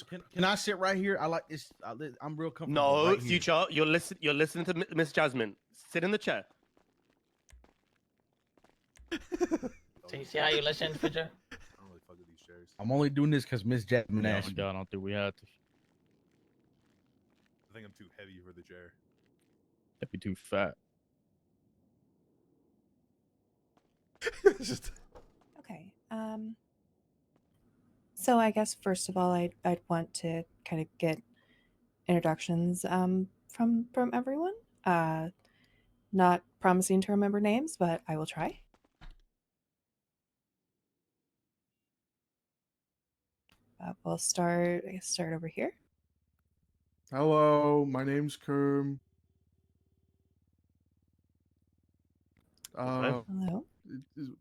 Can I sit right here? I like this. I'm real comfortable. No, right here. Future, you're listening to Miss Jasmine. Sit in the chair. So you see how you listen, Future? I don't really fuck with these chairs. I'm only doing this because Miss Jasmine Yeah, asked me. I don't think we had to. I think I'm too heavy for the chair. That'd be too fat. Just... Okay. So I guess first of all, I'd want to kind of get introductions from everyone. Not promising to remember names, but I will try. We'll start over here. Hello, my name's Kerm. Okay. Hello.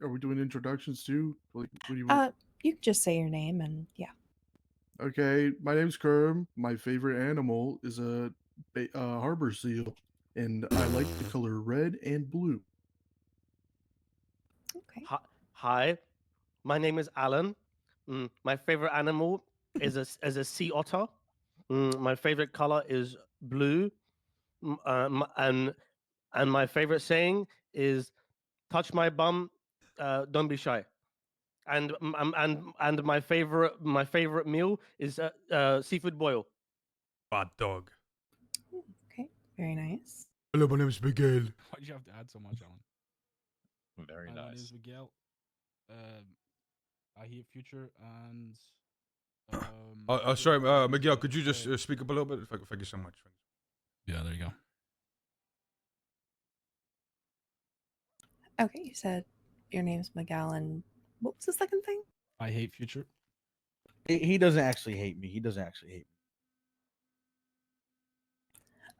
Are we doing introductions too? Like, what do you want? You can just say your name and yeah. Okay, my name's Kerm. My favorite animal is a harbor seal, and I like the color red and blue. Okay. Hi, my name is Alan. My favorite animal is a sea otter. My favorite color is blue. And my favorite saying is, "Touch my bum, don't be shy." And my favorite meal is seafood boil. Hot dog. Okay. Very nice. Hello, my name is Miguel. Why'd you have to add so much, Alan? Very My name nice. is Miguel. I hear Future and. Sorry, Miguel, could you just speak up a little bit? Thank you so much. Yeah, there you go. Okay, you said your name's Miguel, and what was the second thing? I hate Future. He doesn't actually hate me. He doesn't actually hate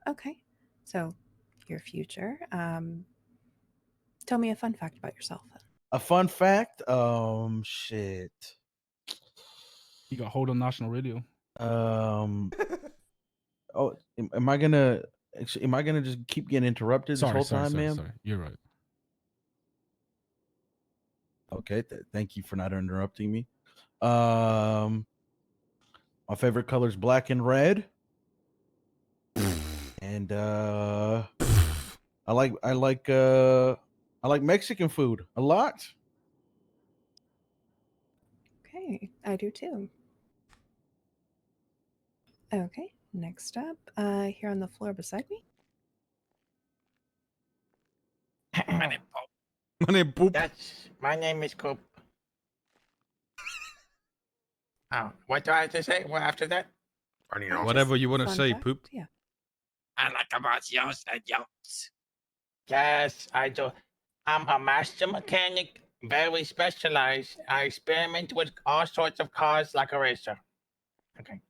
me. Okay. So, your Future. Tell me a fun fact about yourself. A fun fact. Shit. You got hold on national radio. Oh, am I gonna just keep getting interrupted this whole time, ma'am? Sorry. You're right. Okay, thank you for not interrupting me. My favorite color is black and red, and I like Mexican food a lot. Okay, I do too. Okay, next up, here on the floor beside me. My name Pope. My name Poop. My name is Coop. Oh, what do I have to say? What after that? Whatever you want to Fun say, fact? Poop. Yeah. I like about yours and yours. Yes, I do. I'm a master mechanic, very specialized. I experiment with all sorts of cars like a racer. Okay.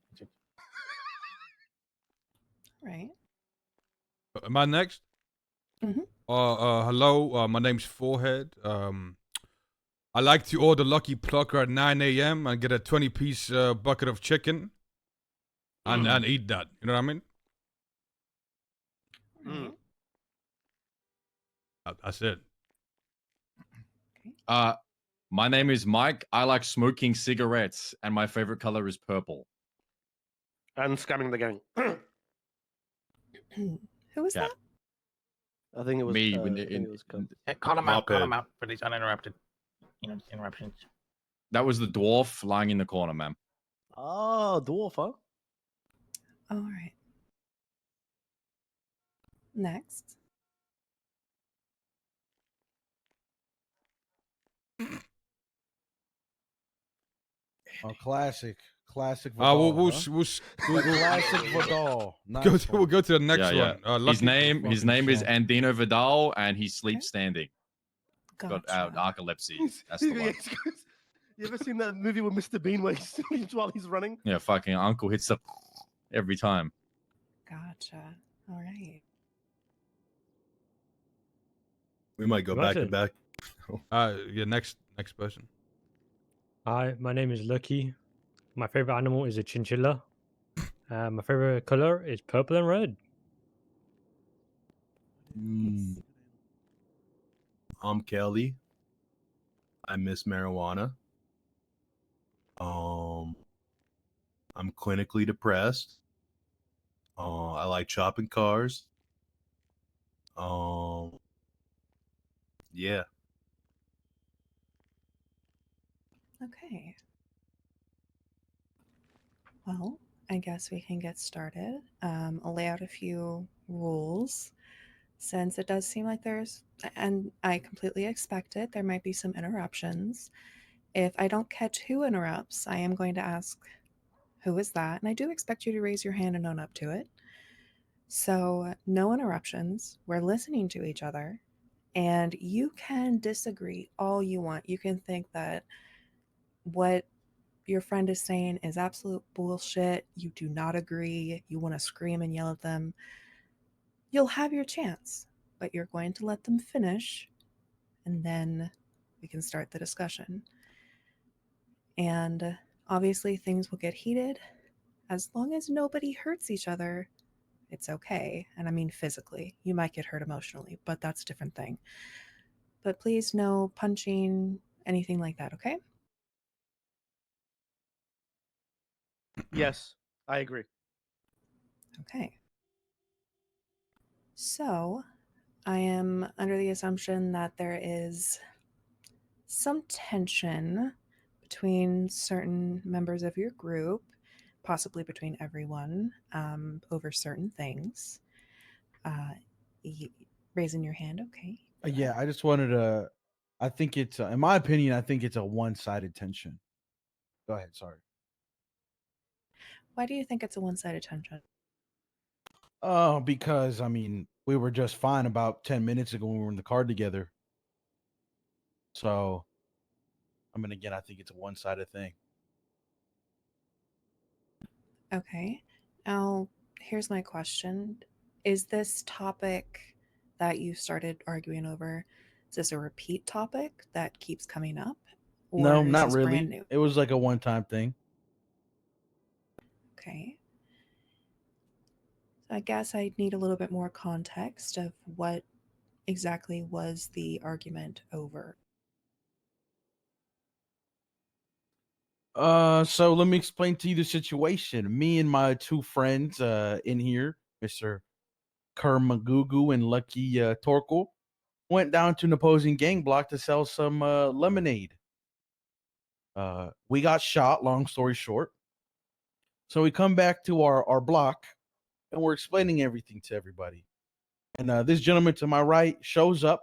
Right. Am I next? Mhm. Hello. My name's Forehead. I like to order Lucky Plucker at 9 a.m. and get a 20-piece bucket of chicken, and eat that. You know what I mean? Right. That's it. My name is Mike. I like smoking cigarettes, and my favorite color is purple. And scamming the gang. Who was Yeah. that? I think it was Me. I think it was Hey, call him out for these uninterrupted interruptions. That was the dwarf lying in the corner, ma'am. Oh, dwarf, huh? All right. Next. Oh, classic We'll Vidal. Classic Vidal. Nice we'll go to the next Yeah. one. His name is champ. Andino Vidal, and he sleeps standing. Gotcha. Got narcolepsy. That's the one. You ever seen that movie with Mr. Bean where he sleeps while he's running? Yeah, fucking uncle hits up every time. Gotcha. All right. We might go back to back. Yeah, next person. Hi, my name is Lucky. My favorite animal is a chinchilla. My favorite color is purple and red. I'm Kelly. I miss marijuana. I'm clinically depressed. I like chopping cars. Yeah. Okay. Well, I guess we can get started. I'll lay out a few rules since it does seem like and I completely expect it, there might be some interruptions. If I don't catch who interrupts, I am going to ask, who is that? And I do expect you to raise your hand and own up to it. So, no interruptions. We're listening to each other. And you can disagree all you want. You can think that what your friend is saying is absolute bullshit. You do not agree. You want to scream and yell at them. You'll have your chance, but you're going to let them finish, and then we can start the discussion. And obviously, things will get heated. As long as nobody hurts each other, it's okay. And I mean physically. You might get hurt emotionally, but that's a different thing. But please, no punching, anything like that, okay? Yes, I agree. Okay. So, I am under the assumption that there is some tension between certain members of your group, possibly between everyone, over certain things. Raising your hand, okay? Yeah, I just wanted to. I think it's, in my opinion, I think it's a one-sided tension. Go ahead. Sorry. Why do you think it's a one-sided tension? Oh, because I mean, we were just fine about 10 minutes ago when we were in the car together. So, I mean, again, I think it's a one-sided thing. Okay. Now, here's my question. Is this topic that you started arguing over, is this a repeat topic that keeps coming up? Or No, is not this really. brand new? It was like a one-time thing. Okay. So I guess I need a little bit more context of what exactly was the argument over. So let me explain to you the situation. Me and my two friends in here, Mr. Kermagugu and Lucky Torkel, went down to an opposing gang block to sell some lemonade. We got shot, long story short. So we come back to our block and we're explaining everything to everybody. And this gentleman to my right shows up,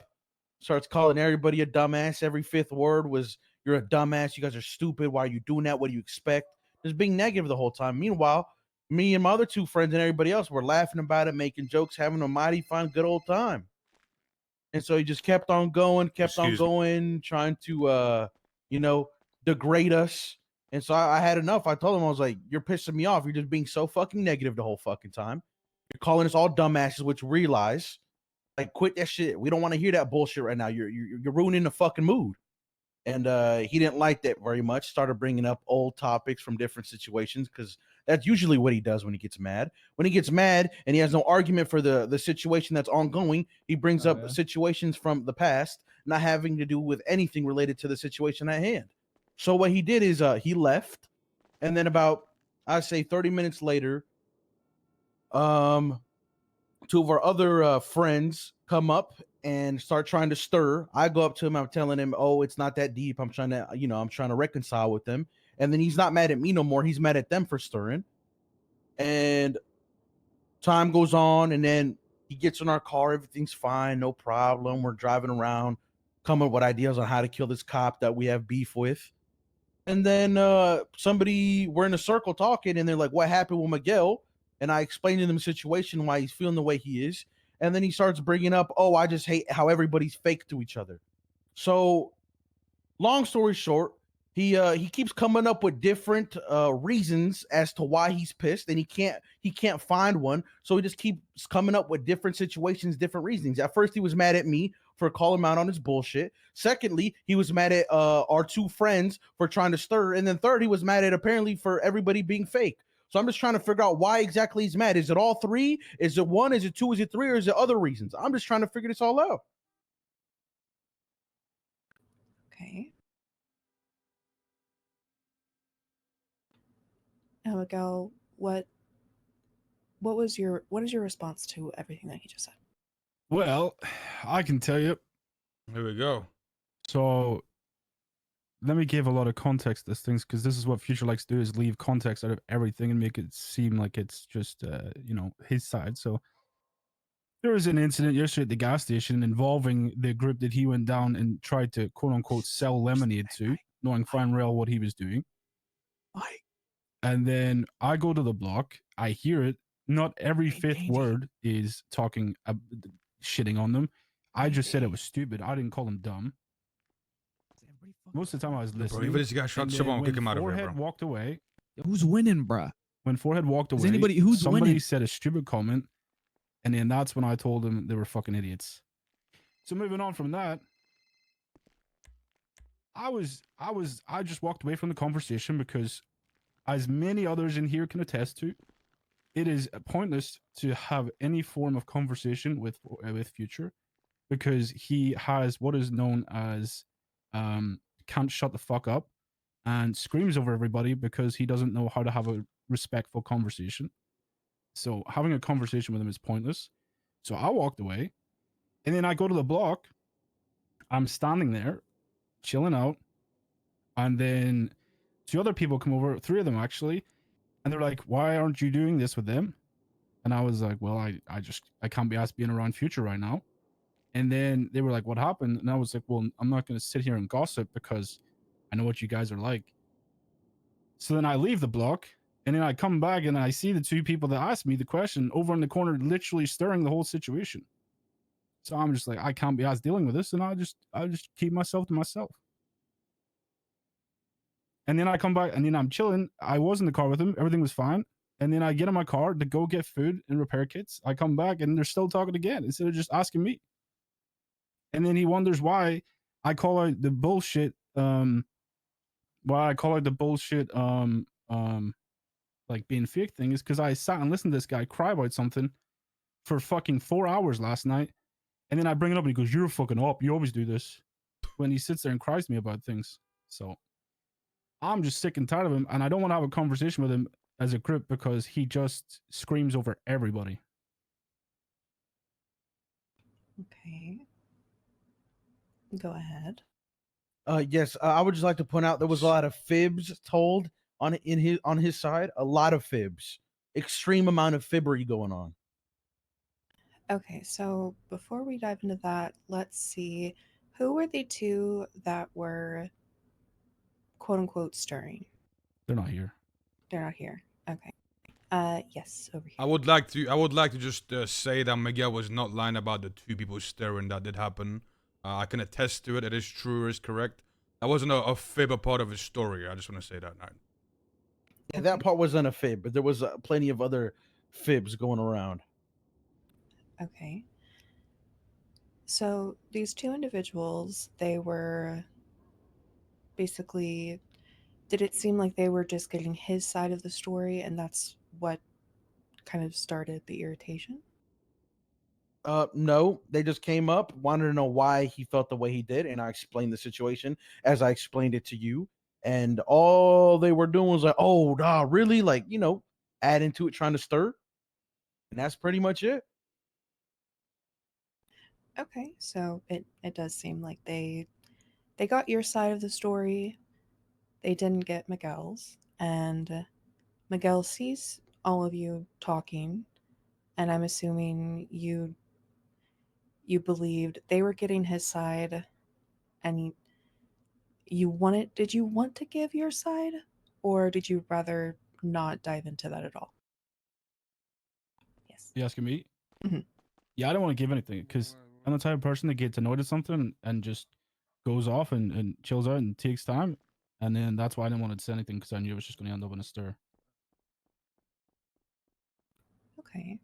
starts calling everybody a dumbass. Every fifth word was, "You're a dumbass. You guys are stupid. Why are you doing that? What do you expect?" Just being negative the whole time. Meanwhile, me and my other two friends and everybody else were laughing about it, making jokes, having a mighty fine, good old time. And so he just kept on going, trying to, degrade us. And so I had enough. I told him, I was like, "You're pissing me off. You're just being so fucking negative the whole fucking time. You're calling us all dumbasses, which realize, like, quit that shit. We don't want to hear that bullshit right now. You're ruining the fucking mood." And he didn't like that very much. Started bringing up old topics from different situations because that's usually what he does when he gets mad. When he gets mad and he has no argument for the situation that's ongoing, he brings up situations from the past, not having to do with anything related to the situation at hand. So what he did is he left, and then about, I'd say 30 minutes later, two of our other friends come up and start trying to stir. I go up to him. I'm telling him, "Oh, it's not that deep. I'm trying to reconcile with them." And then he's not mad at me no more. He's mad at them for stirring. And time goes on, and then he gets in our car. Everything's fine, no problem. We're driving around, coming up with ideas on how to kill this cop that we have beef with. And then we're in a circle talking, and they're like, "What happened with Miguel?" And I explained to them the situation, why he's feeling the way he is. And then he starts bringing up, "Oh, I just hate how everybody's fake to each other." So, long story short, he keeps coming up with different reasons as to why he's pissed, and he can't find one. So he just keeps coming up with different situations, different reasons. At first, he was mad at me for calling him out on his bullshit. Secondly, he was mad at our two friends for trying to stir, and then third, he was mad at apparently for everybody being fake. So I'm just trying to figure out why exactly he's mad. Is it all three? Is it one? Is it two? Is it three? Or is it other reasons? I'm just trying to figure this all out. Okay. Miguel, what is your response to everything that he just said? Well, I can tell you. Here we go. So let me give a lot of context to these things, because this is what Future likes to do, is leave context out of everything and make it seem like it's just his side. So there was an incident yesterday at the gas station involving the group that he went down and tried to quote unquote sell lemonade to, knowing fine well what he was doing. And then I go to the block, I hear it. Not every fifth word is talking shitting on them. I just said it was stupid. I didn't call him dumb. Most of the time I was Bro, listening. even this guy shot And then someone, when kick him out of here, Forehead bro. walked away. Who's winning, bruh? When Forehead walked away, Who's somebody winning? said a stupid comment, and then that's when I told them they were fucking idiots. So moving on from that, I just walked away from the conversation because, as many others in here can attest to, it is pointless to have any form of conversation with Future, because he has what is known as can't shut the fuck up and screams over everybody because he doesn't know how to have a respectful conversation. So having a conversation with him is pointless. So I walked away, and then I go to the block. I'm standing there, chilling out, and then two other people come over, three of them actually, and they're like, "Why aren't you doing this with them?" And I was like, "Well, I can't be asked being around Future right now." And then they were like, "What happened?" And I was like, "Well, I'm not going to sit here and gossip because I know what you guys are like." So then I leave the block, and then I come back and I see the two people that asked me the question over in the corner, literally stirring the whole situation. So I'm just like, I can't be asked dealing with this, and I just keep myself to myself. And then I come back, and then I'm chilling. I was in the car with him. Everything was fine. And then I get in my car to go get food and repair kits. I come back, and they're still talking again instead of just asking me. And then he wonders why I call out the bullshit. Like being fake thing is because I sat and listened to this guy cry about something for fucking 4 hours last night. And then I bring it up, and he goes, "You're fucking up. You always do this." When he sits there and cries to me about things. So I'm just sick and tired of him, and I don't want to have a conversation with him as a group because he just screams over everybody. Okay. Go ahead. Yes, I would just like to point out there was a lot of fibs told on his side. A lot of fibs, extreme amount of fibbery going on. Okay, so before we dive into that, let's see, who were the two that were quote unquote stirring? They're not here. They're not here. Okay. Yes, over here. I would like to just say that Miguel was not lying about the two people stirring. That did happen. I can attest to it. It is true. It is correct. That wasn't a fib, a part of his story. I just want to say that. Right. Yeah, that part wasn't a fib, but there was plenty of other fibs going around. Okay. So these two individuals, they were basically, did it seem like they were just getting his side of the story, and that's what kind of started the irritation? No, they just came up, wanted to know why he felt the way he did, and I explained the situation as I explained it to you. And all they were doing was like, "Oh, nah, really?" Like, adding to it, trying to stir, and that's pretty much it. Okay, so it does seem like they got your side of the story. They didn't get Miguel's, and Miguel sees all of you talking, and I'm assuming you believed they were getting his side, and did you want to give your side, or did you rather not dive into that at all? Yes. You asking me? Mhm. Yeah, I don't want to give anything because I'm the type of person that gets annoyed at something and just goes off and chills out and takes time. And then that's why I didn't want to say anything, because I knew it was just going to end up in a stir. Okay.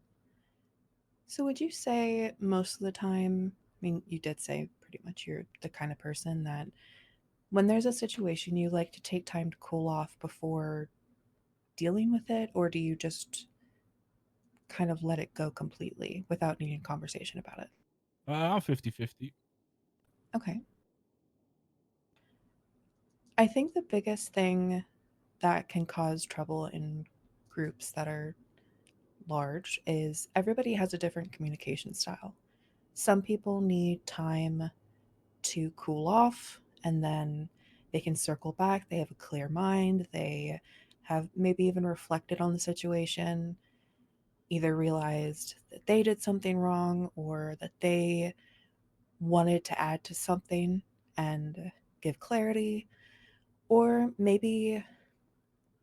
So would you say most of the time, I mean, you did say pretty much you're the kind of person that when there's a situation, you like to take time to cool off before dealing with it, or do you just kind of let it go completely without needing conversation about it? I'm 50-50. Okay. I think the biggest thing that can cause trouble in groups that are large is everybody has a different communication style. Some people need time to cool off and then they can circle back. They have a clear mind. They have maybe even reflected on the situation, either realized that they did something wrong or that they wanted to add to something and give clarity, or maybe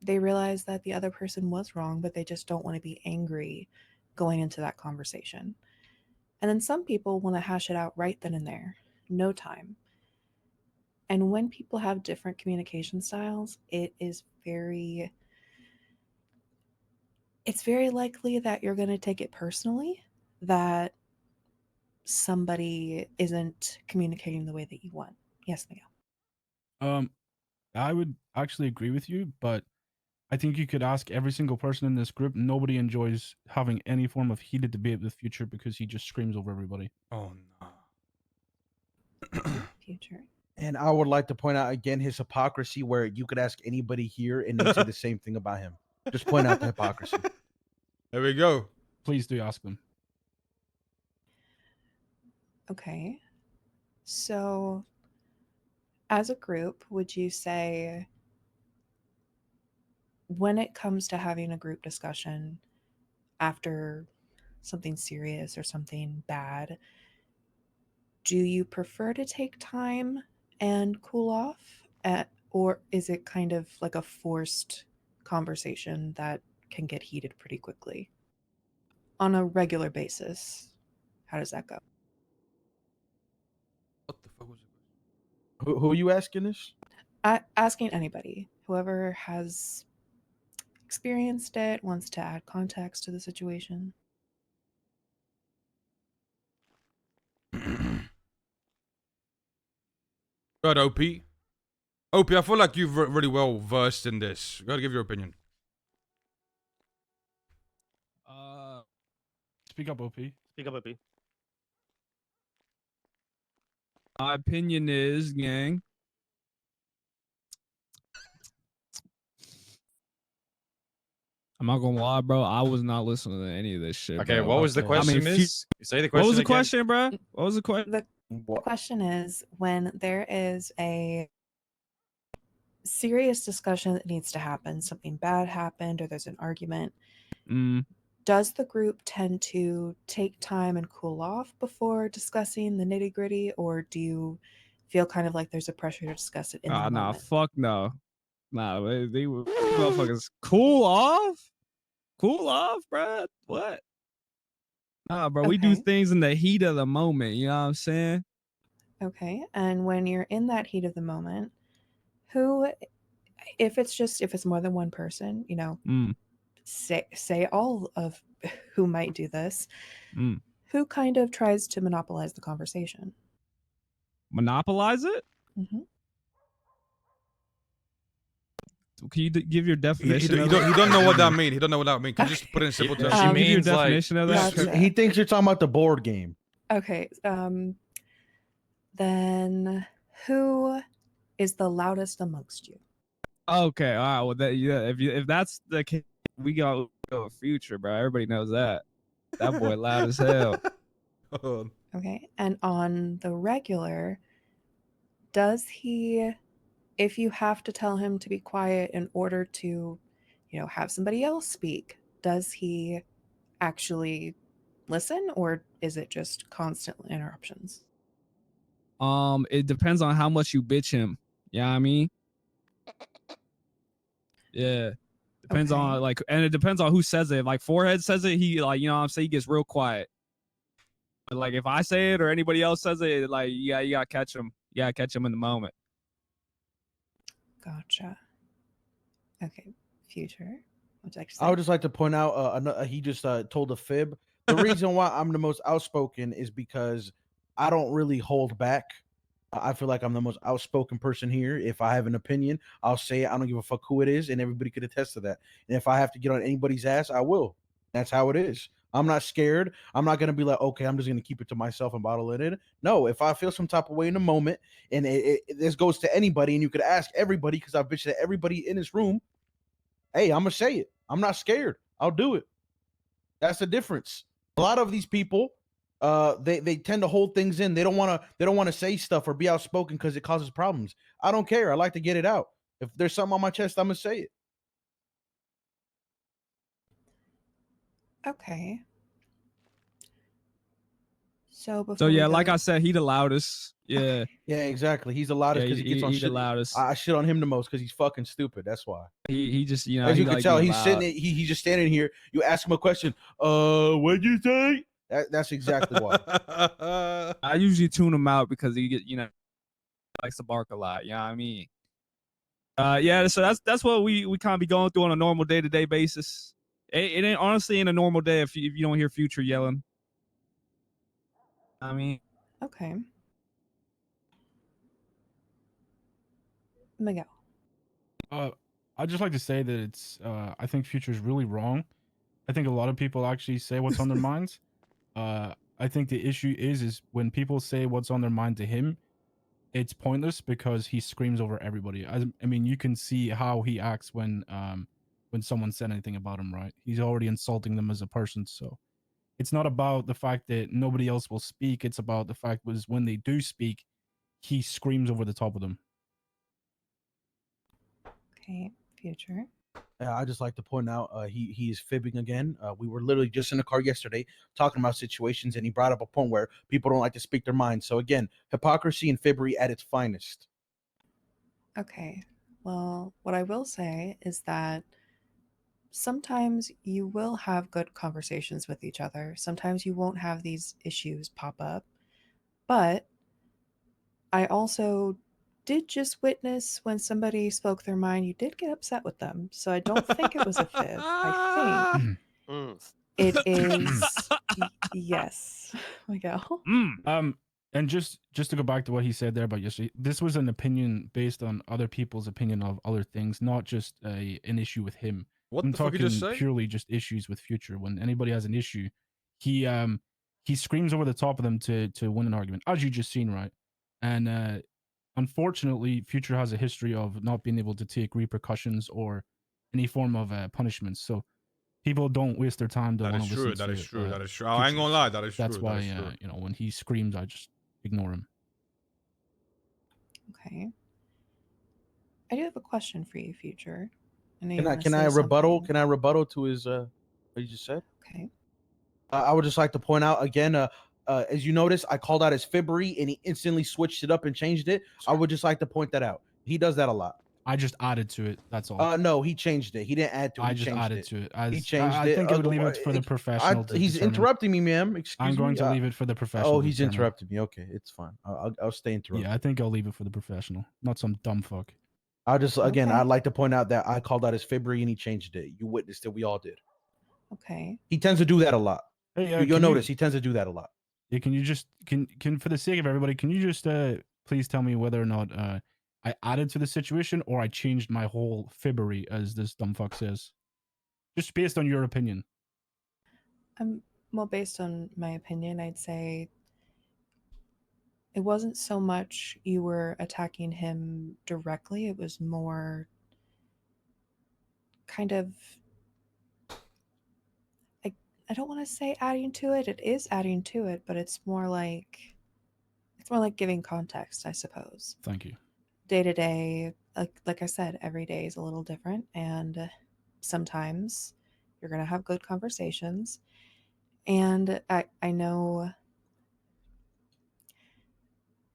they realize that the other person was wrong, but they just don't want to be angry going into that conversation. And then some people want to hash it out right then and there, no time. And when people have different communication styles, it's very likely that you're going to take it personally, that somebody isn't communicating the way that you want. Yes, Miguel. I would actually agree with you, but I think you could ask every single person in this group. Nobody enjoys having any form of heated debate with Future because he just screams over everybody. Oh no. Future. And I would like to point out again his hypocrisy, where you could ask anybody here and they'd say the same thing about him. Just point out the hypocrisy. There we go. Please do ask them. Okay. So, as a group, would you say when it comes to having a group discussion after something serious or something bad, do you prefer to take time and cool off? Or is it kind of like a forced conversation that can get heated pretty quickly? On a regular basis, how does that go? What the fuck was it? Who are you asking this? Asking anybody, whoever has experienced it, wants to add context to the situation. Good, OP. OP, I feel like you've really well versed in this. You gotta give your opinion. Speak up, OP. Speak up, OP. My opinion is, gang. I'm not gonna lie, bro. I was not listening to any of this shit. Okay, bro. what was the question, I mean, Miss? Say the question. what was the again. question, bro? What was the question? The question is, when there is a serious discussion that needs to happen, something bad happened, or there's an argument, does the group tend to take time and cool off before discussing the nitty gritty, or do you feel kind of like there's a pressure to discuss it in the Nah, moment? fuck no. Nah, they were motherfuckers cool off? Cool off, bro? What? Nah, bro, we do Okay. things in the heat of the moment, you know what I'm saying? Okay. And when you're in that heat of the moment, who, if it's more than one person, you know, say all of who might do this, who kind of tries to monopolize the conversation? Monopolize it? Mm-hmm. Can you give your definition? He don't know what that means. He don't know what that means. Can you just put it in simple terms? She Give your means like definition of that. Gotcha. He thinks you're talking about the board game. Okay. Then who is the loudest amongst you? Okay, all right. Well, if that's the case, we go with Future, bro. Everybody knows that. That boy loud as hell. Okay. And on the regular, does he, if you have to tell him to be quiet in order to, you know, have somebody else speak, does he actually listen, or is it just constant interruptions? It depends on how much you bitch him. You know what I mean? Yeah. Depends on like, and it depends on who says it. Like Forehead says it, he like, you know what I'm saying, he gets real quiet. But like if I say it or anybody else says it, like you gotta catch him. You gotta catch him in the moment. Gotcha. Okay. Future. Would you like to say? I would just like to point out, he just told a fib. The reason why I'm the most outspoken is because I don't really hold back. I feel like I'm the most outspoken person here. If I have an opinion, I'll say it. I don't give a fuck who it is, and everybody could attest to that. And if I have to get on anybody's ass, I will. That's how it is. I'm not scared. I'm not gonna be like, okay, I'm just gonna keep it to myself and bottle it in. No, if I feel some type of way in the moment, and this goes to anybody, and you could ask everybody because I've bitched at everybody in this room. Hey, I'm gonna say it. I'm not scared. I'll do it. That's the difference. A lot of these people, they tend to hold things in. They don't want to say stuff or be outspoken because it causes problems. I don't care. I like to get it out. If there's something on my chest, I'm gonna say it. Okay. So before So yeah, like go, I said, he the loudest. Yeah, Yeah, exactly. He's the loudest yeah, because he gets on he the shit. loudest. I shit on him the most because he's fucking stupid. That's why. He just As he you can like tell, being he's loud. sitting. He's just standing here. You ask him a question. What'd you say? That's exactly why. I usually tune him out because he likes to bark a lot. You know what I mean? Yeah. So that's what we kind of be going through on a normal day-to-day basis. It ain't honestly in a normal day if you don't hear Future yelling. I mean, okay. Miguel. I'd just like to say that it's I think Future's really wrong. I think a lot of people actually say what's on their minds. I think the issue is when people say what's on their mind to him, it's pointless because he screams over everybody. I mean, you can see how he acts when someone said anything about him, right? He's already insulting them as a person. So it's not about the fact that nobody else will speak. It's about the fact was when they do speak, he screams over the top of them. Okay, Future. I just like to point out he is fibbing again. We were literally just in the car yesterday talking about situations, and he brought up a point where people don't like to speak their minds. So again, hypocrisy and fibbery at its finest. Okay. Well, what I will say is that sometimes you will have good conversations with each other. Sometimes you won't have these issues pop up. But I also did just witness when somebody spoke their mind, you did get upset with them. So I don't think it was a fib. I think it is yes. Miguel. And just to go back to what he said there about yesterday, this was an opinion based on other people's opinion of other things, not just an issue with him. What I'm the fuck you just talking say? purely just issues with Future. When anybody has an issue, he screams over the top of them to win an argument, as you just seen, right? And unfortunately, Future has a history of not being able to take repercussions or any form of punishments. So people don't waste their time to That want is to true. listen That to is true. That is true. I Future. ain't gonna lie. That is That's true. why That is true. you know, when he screams, I just ignore him. Okay. I do have a question for you, Future. I know you Can I wanna can I say rebuttal? something. Can I rebuttal to his what you just said? Okay. I would just like to point out again, as you notice, I called out his fibbery and he instantly switched it up and changed it. I would just like to point that out. He does that a lot. I just added to it. That's all. No, he changed it. He didn't add to it. I He just changed added it. to it. He changed I it. think I would leave it for the professional. to He's determine. interrupting me, ma'am. Excuse me. I'm going to leave it for the professional. Oh, to he's determine. interrupting me. Okay, it's fine. I'll stay interrupted. Yeah, I think I'll leave it for the professional, not some dumb fuck. I'll just again, Okay. I'd like to point out that I called out his fibbery and he changed it. You witnessed it. We all did. Okay. He tends to do that a lot. Hey, You'll can notice he tends to do that a lot. Yeah, can you just can for the sake of everybody, can you just please tell me whether or not I added to the situation or I changed my whole fibbery, as this dumb fuck says, just based on your opinion. Well, based on my opinion, I'd say it wasn't so much you were attacking him directly, it was more kind of I don't want to say adding to it. It is adding to it, but it's more like giving context, I suppose. Thank you. Day to day, like I said, every day is a little different, and sometimes you're gonna have good conversations. And I know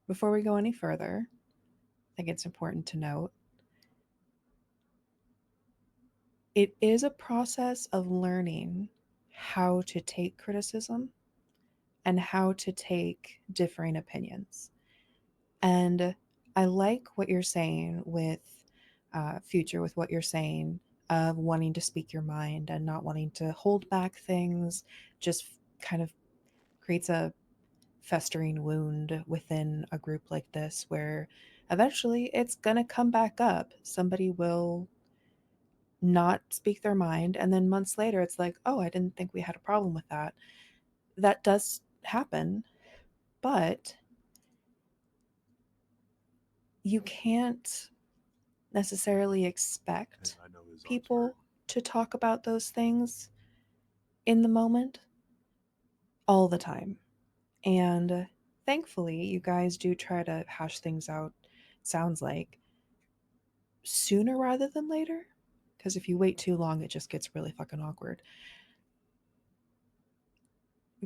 before we go any further, I think it's important to note it is a process of learning how to take criticism and how to take differing opinions. And I like what you're saying with Future, with what you're saying of wanting to speak your mind and not wanting to hold back things, just kind of creates a festering wound within a group like this where eventually it's going to come back up. Somebody will not speak their mind, and then months later it's like, oh, I didn't think we had a problem with that. That does happen, but you can't necessarily expect people to talk about those things in the moment all the time. And thankfully, you guys do try to hash things out, sounds like, sooner rather than later. Because if you wait too long, it just gets really fucking awkward.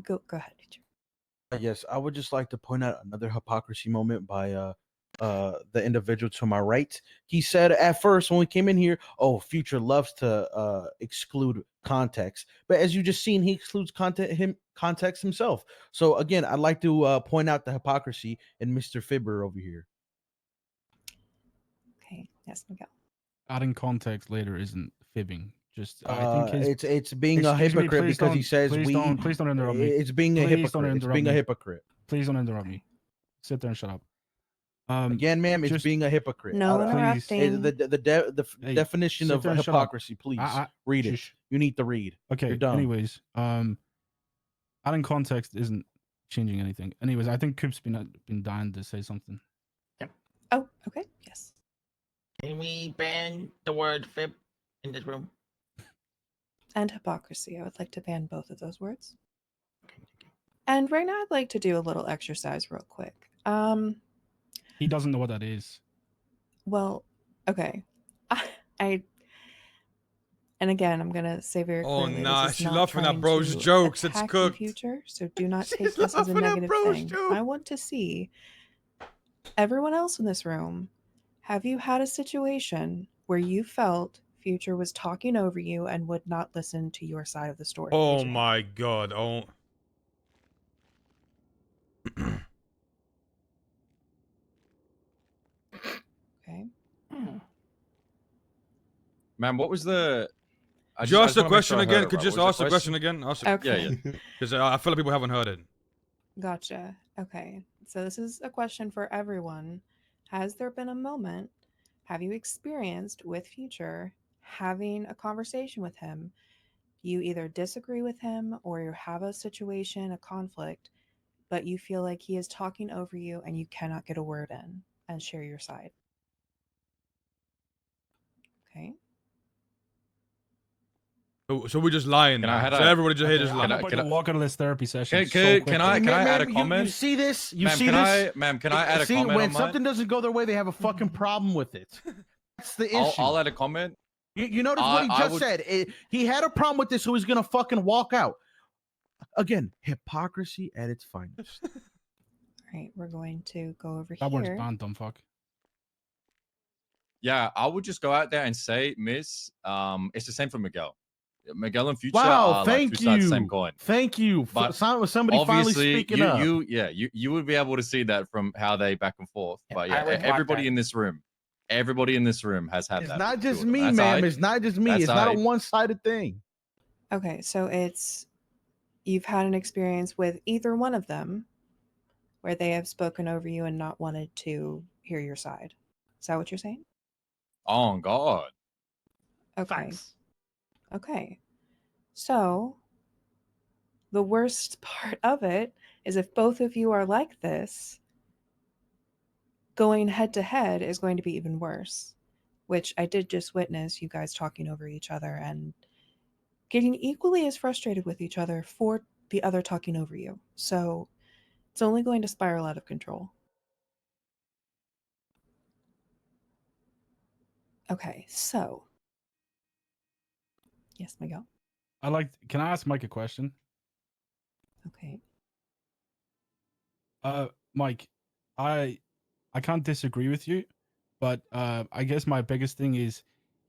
Go ahead, Future. Yes, I would just like to point out another hypocrisy moment by the individual to my right. He said at first when we came in here, "Oh, Future loves to exclude context," but as you just seen, he excludes context himself. So again, I'd like to point out the hypocrisy in Mr. Fibber over here. Okay, yes, Miguel. Adding context later isn't fibbing. Just I think his it's being a Excuse me, hypocrite please because he don't- says please don't interrupt me. It's being a Please don't hypocrite. It's interrupt being a me. hypocrite. Please don't interrupt me. Sit there and shut up. Again, ma'am, it's just- being a hypocrite. No Please. interrupting. The Hey, definition sit of there and shut up. hypocrisy, please read it. Shush. You need to read. Okay. You're dumb. Anyways, adding context isn't changing anything. Anyways, I think Coop's been dying to say something. Oh, okay, yes. Can we ban the word fib in this room? And hypocrisy. I would like to ban both of those words. And right now, I'd like to do a little exercise real quick. He doesn't know what that is. Well, okay. I and again, I'm gonna say very Oh, clearly, nah, this is she not laughing at trying bro's to jokes, it's attack you, cooked. Future. So do not take She's this as a laughing at negative bro's thing. joke. I want to see everyone else in this room. Have you had a situation where you felt Future was talking over you and would not listen to your side of the story? Oh Raise your hand. my god. Oh. Okay. Man, what was the? Could you ask the wanna make sure question I heard again? it Could right. you just What was ask the question again? Okay. Yeah. Because I feel like people haven't heard it. Gotcha. Okay. So this is a question for everyone. Has there been a moment, have you experienced with Future having a conversation with him? You either disagree with him or you have a situation, a conflict, but you feel like he is talking over you and you cannot get a word in and share your side. Okay. So we're just lying Can I now. had So a- everybody just here just I'm lying. about to walk out of this therapy session. Can I add a comment? You see this? You Ma'am, see can this? Ma'am, can I add a See, comment when on mine? something doesn't go their way, they have a fucking problem with it. That's the issue. I'll add a comment. You notice what he just said. He had a problem with this, so he's gonna fucking walk out. Again, hypocrisy at its finest. All right, we're going to go over That word's here. banned, dumb fuck. Yeah, I would just go out there and say, Miss, it's the same for Miguel. Miguel and Future Wow, are like thank two sides of the same you. coin. Thank you. But Somebody finally obviously, speaking up. you would be able to see that from how they back and forth. But yeah, I would want everybody that. in this room has had It's that. not with just two of them. me, That's ma'am. aight. It's not just me. That's It's not a aight. one-sided thing. Okay, so it's you've had an experience with either one of them where they have spoken over you and not wanted to hear your side. Is that what you're saying? Oh God. Okay. Facts. Okay. So the worst part of it is if both of you are like this, going head to head is going to be even worse, which I did just witness you guys talking over each other and getting equally as frustrated with each other for the other talking over you. So it's only going to spiral out of control. Okay, so yes, Miguel. Can I ask Mike a question? Okay. Mike, I can't disagree with you, but I guess my biggest thing is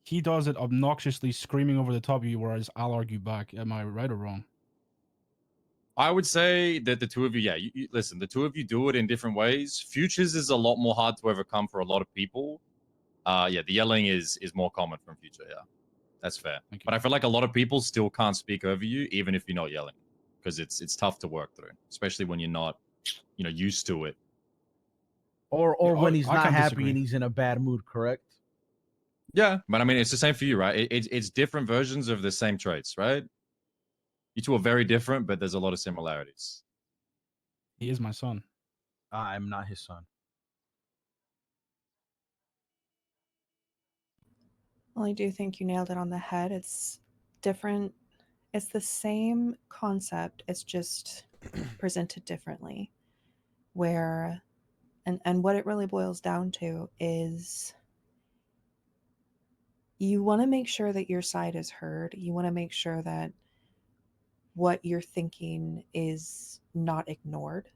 he does it obnoxiously screaming over the top of you, whereas I'll argue back. Am I right or wrong? I would say that the two of you, yeah, you listen, the two of you do it in different ways. Futures is a lot more hard to overcome for a lot of people. Yeah, the yelling is more common from Future, yeah. That's fair. But I feel like a lot of people still can't speak over you, even if you're not yelling. Because it's tough to work through, especially when you're not, used to it. Or when he's I not can't happy disagree. and he's in a bad mood, correct? Yeah, but I mean, it's the same for you, right? It's different versions of the same traits, right? You two are very different, but there's a lot of similarities. He is my son. I'm not his son. Well, I do think you nailed it on the head. It's different. It's the same concept. It's just presented differently. Where, and what it really boils down to is you want to make sure that your side is heard. You want to make sure that what you're thinking is not ignored.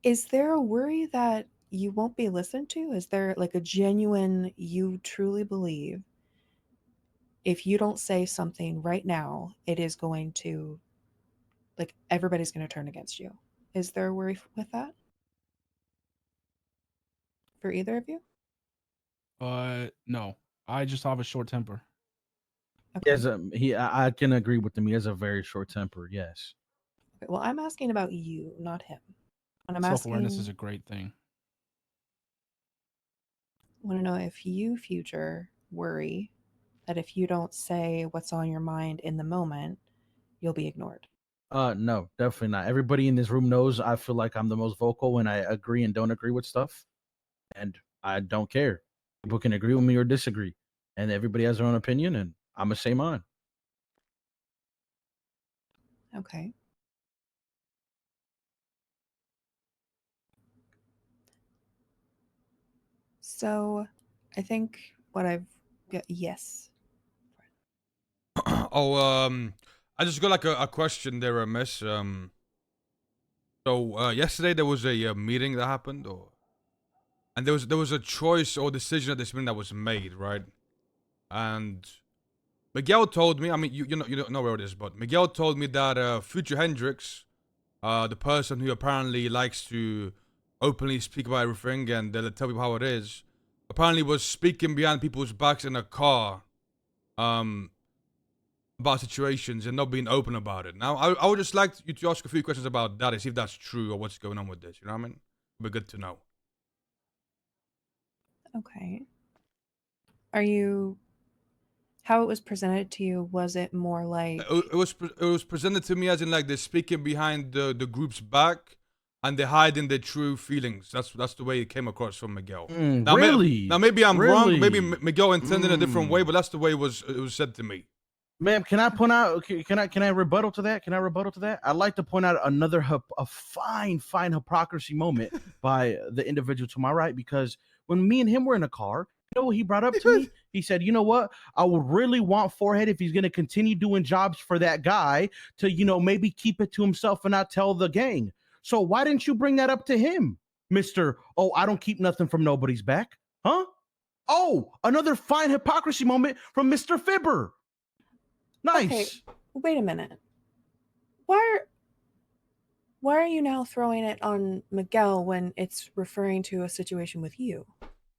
Is there a worry that you won't be listened to? Is there like a genuine, you truly believe if you don't say something right now, it is going to, like, everybody's going to turn against you? Is there a worry with that for either of you? No. I just have a short temper. He has I can agree with him. He has a very short temper. Yes. Okay, well, I'm asking about you, not him. And I'm Self-awareness asking, is a great thing. I want to know if you, Future, worry that if you don't say what's on your mind in the moment, you'll be ignored. No, definitely not. Everybody in this room knows I feel like I'm the most vocal when I agree and don't agree with stuff, and I don't care. People can agree with me or disagree, and everybody has their own opinion, and I'm gonna say mine. Okay. So, I think what I've got, yes. I just got like a question there, miss. So yesterday there was a meeting that happened, and there was a choice or decision at this meeting that was made, right? And Miguel told me, I mean, you don't know where it is, but Miguel told me that Future Hendrix, the person who apparently likes to openly speak about everything and tell people how it is, apparently was speaking behind people's backs in a car, about situations and not being open about it. Now, I would just like you to ask a few questions about that and see if that's true or what's going on with this. You know what I mean? It'd be good to know. Okay. Are you, how it was presented to you, was it more like, It was presented to me as in like they're speaking behind the group's back and they're hiding their true feelings. That's the way it came across from Miguel. Now, Really? Now maybe I'm wrong. Maybe Really? Miguel intended a different way, but that's the way it was said to me. Ma'am, can I point out? Can I rebuttal to that? Can I rebuttal to that? I'd like to point out another a fine hypocrisy moment by the individual to my right, because when me and him were in a car, you know what he brought up to me? He said, "You know what? I would really want Forehead, if he's going to continue doing jobs for that guy, to, you know, maybe keep it to himself and not tell the gang. So why didn't you bring that up to him, Mister? Oh, I don't keep nothing from nobody's back, huh? Oh, another fine hypocrisy moment from Mr. Fibber. Nice. okay, wait a minute. Why are you now throwing it on Miguel when it's referring to a situation with you?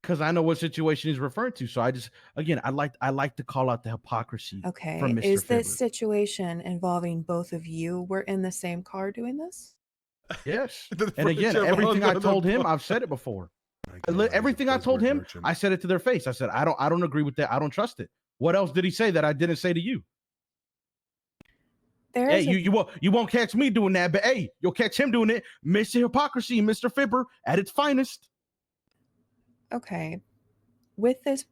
Because I know what situation he's referring to. So I just, again, I like to call out the hypocrisy Okay. from Mr. Is Fibber. this situation involving both of you were in the same car doing this? Yes. And again, everything I told him, I've said it before. Everything I told him, I said it to their face. I said, I don't agree with that. I don't trust it. What else did he say that I didn't say to you? Hey, you won't catch me doing that, but hey, you'll catch him doing it. Mr. Hypocrisy, Mr. Fibber at its finest. Okay. With this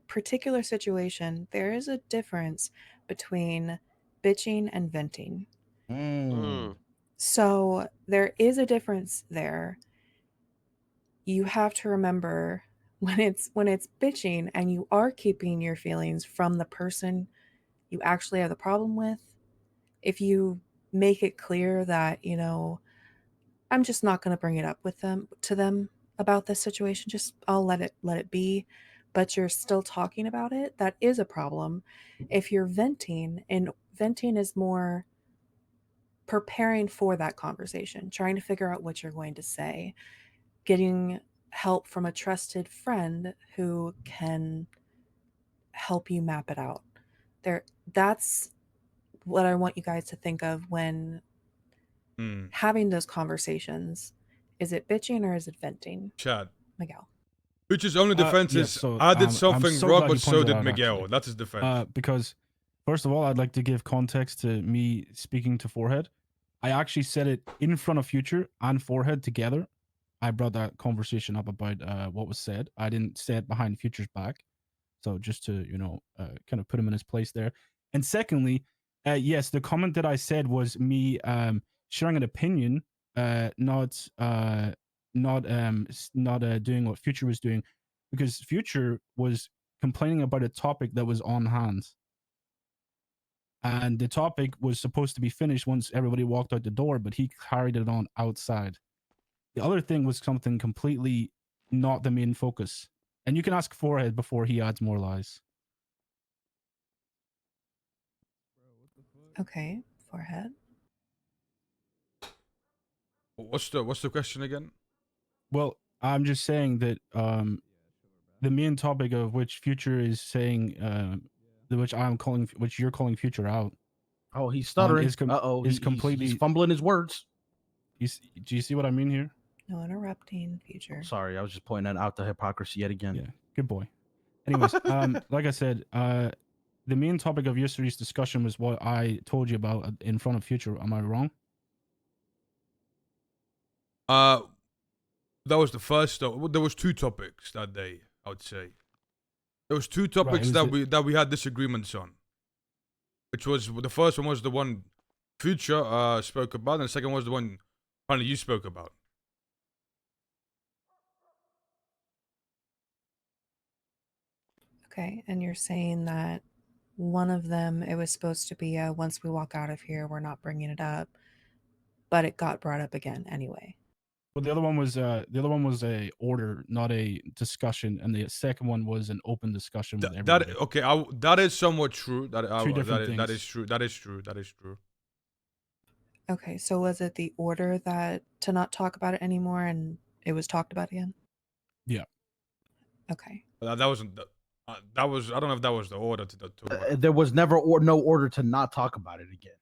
particular situation, there is a difference between bitching and venting. So there is a difference there. You have to remember when it's bitching and you are keeping your feelings from the person you actually have the problem with, if you make it clear that, you know, I'm just not going to bring it up with them about this situation, just I'll let it be, but you're still talking about it, that is a problem. If you're venting, and venting is more preparing for that conversation, trying to figure out what you're going to say, getting help from a trusted friend who can help you map it out. That's what I want you guys to think of when having those conversations. Is it bitching or is it venting? Chad. Miguel. Future's only defense Yes, is so, I did I'm something so wrong, glad but you so pointed did out, Miguel. actually. That's his defense. Because first of all, I'd like to give context to me speaking to Forehead. I actually said it in front of Future and Forehead together. I brought that conversation up about what was said. I didn't say it behind Future's back. So just to kind of put him in his place there. And secondly, yes, the comment that I said was me sharing an opinion, not doing what Future was doing, because Future was complaining about a topic that was on hand. And the topic was supposed to be finished once everybody walked out the door, but he carried it on outside. The other thing was something completely not the main focus. And you can ask Forehead before he adds more lies. Okay, Forehead. What's the question again? Well, I'm just saying that the main topic of which Future is saying, which you're calling Future out. Oh, he's stuttering. Is completely he's fumbling his words. Do you see what I mean here? No interrupting, Future. Sorry, I was just pointing out the hypocrisy yet again. Yeah, good boy. Anyways, like I said, the main topic of yesterday's discussion was what I told you about in front of Future. Am I wrong? That was the first. There was two topics that day. I would say there was two topics that we had disagreements on. Which was the first one was the one Future spoke about, and the second was the one apparently you spoke about. Okay, and you're saying that one of them, it was supposed to be once we walk out of here, we're not bringing it up, but it got brought up again anyway. Well, the other one was a order, not a discussion, and the second one was an open discussion with everybody. That is somewhat true. Two different things. That is true. That is true. That is true. Okay, so was it the order that to not talk about it anymore, and it was talked about again? Yeah. Okay. That wasn't. That was. I don't know if that was the order There was never no order to not talk about it again.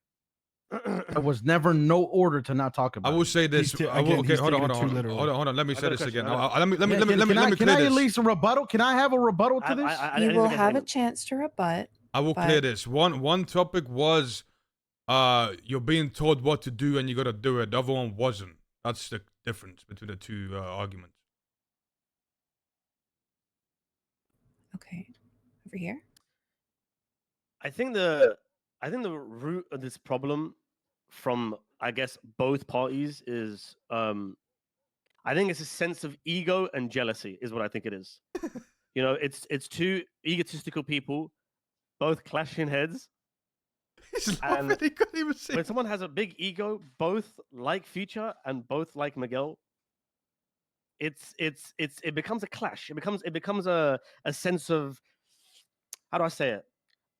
There was never no order to not talk about it. I will say this. Okay, hold on. Let me say this again. Let me clear this. Can I at least a rebuttal? Can I have a rebuttal to this? You will have a chance to rebut. I will clear this. One topic was you're being told what to do and you gotta do it. The other one wasn't. That's the difference between the two arguments. Okay. Over here. I think the root of this problem from I guess both parties is I think it's a sense of ego and jealousy is what I think it is. You know, it's two egotistical people both clashing heads. And when someone has a big ego, both like Future and both like Miguel, it becomes a clash. It becomes a sense of, how do I say it?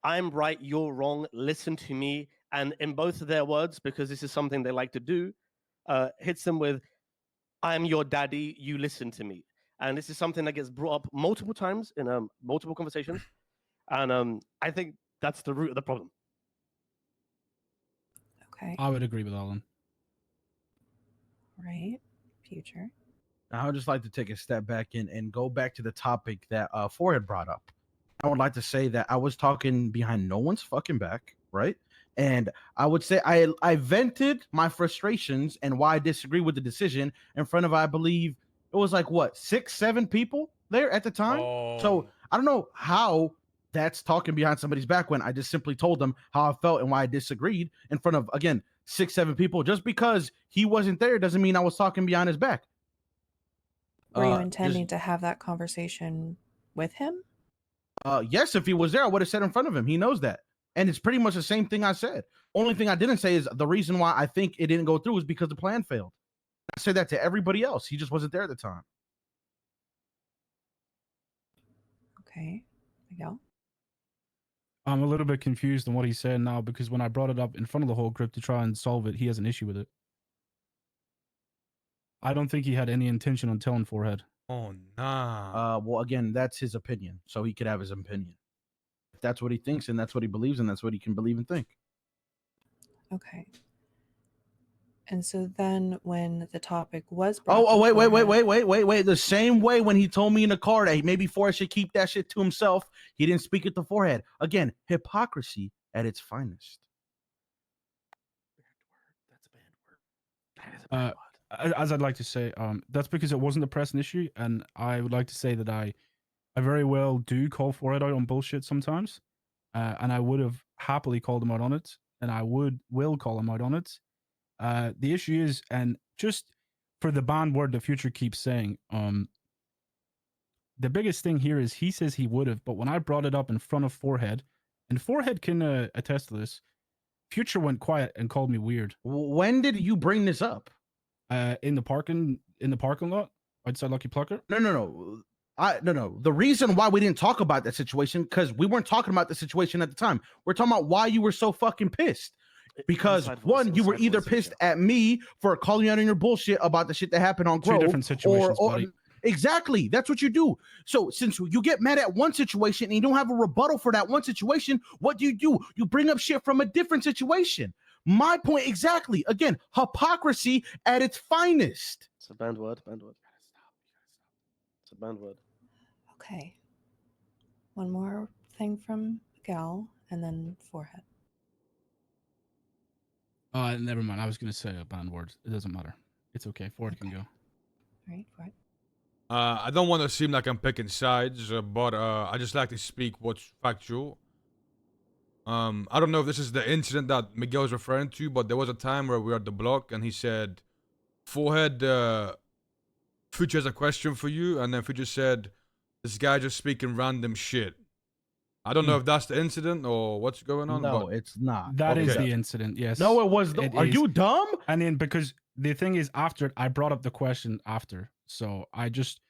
I'm right, you're wrong, listen to me. And in both of their words, because this is something they like to do, hits them with, I'm your daddy, you listen to me. And this is something that gets brought up multiple times in multiple conversations. And I think that's the root of the problem. Okay. I would agree with Alan. Right. Future. I would just like to take a step back and go back to the topic that Forehead brought up. I would like to say that I was talking behind no one's fucking back, right? And I would say I vented my frustrations and why I disagree with the decision in front of, I believe, it was like, what, 6, 7 people there at the time? So I don't know how that's talking behind somebody's back when I just simply told them how I felt and why I disagreed in front of, again, 6, 7 people. Just because he wasn't there doesn't mean I was talking behind his back. Were you intending to have that conversation with him? Yes, if he was there, I would have said in front of him. He knows that. And it's pretty much the same thing I said. Only thing I didn't say is the reason why I think it didn't go through is because the plan failed. I said that to everybody else. He just wasn't there at the time. Okay. Miguel? I'm a little bit confused on what he's saying now because when I brought it up in front of the whole group to try and solve it, he has an issue with it. I don't think he had any intention on telling Forehead. Oh, nah. Well, again, that's his opinion. So he could have his opinion. If that's what he thinks and that's what he believes and that's what he can believe and think. Okay. And so then when the topic was wait. The same way when he told me in the car that maybe Forehead should keep that shit to himself, he didn't speak it to Forehead. Again, hypocrisy at its finest. As I'd like to say, that's because it wasn't a pressing issue, and I would like to say that I I very well do call Forehead out on bullshit sometimes, and I would have happily called him out on it, and I will call him out on it. The issue is, and just for the banned word the Future keeps saying, the biggest thing here is he says he would have, but when I brought it up in front of Forehead, and Forehead can attest to this, Future went quiet and called me weird. When did you bring this up? In the parking lot outside Lucky Plucker. No. No. The reason why we didn't talk about that situation, because we weren't talking about the situation at the time. We're talking about why you were so fucking pissed. Because one, you were either pissed at me for calling you out on your bullshit about the shit that happened on Grove. Two different situations, buddy. Exactly. That's what you do. So since you get mad at one situation and you don't have a rebuttal for that one situation, what do? You bring up shit from a different situation. My point exactly. Again, hypocrisy at its finest. It's a banned word. Banned word. It's a banned word. Okay. One more thing from Miguel, and then Forehead. Never mind. I was gonna say a banned word. It doesn't matter. It's okay. Forehead can go. All right, Forehead. I don't want to seem like I'm picking sides, but I just like to speak what's factual. I don't know if this is the incident that Miguel is referring to, but there was a time where we were at the block and he said, Forehead, Future has a question for you. And then Future said, this guy just speaking random shit. I don't know if that's the incident or what's going on. No, but it's not. That is the incident, yes. No, it was. Are you dumb? And then because the thing is, after I brought up the question after, so I just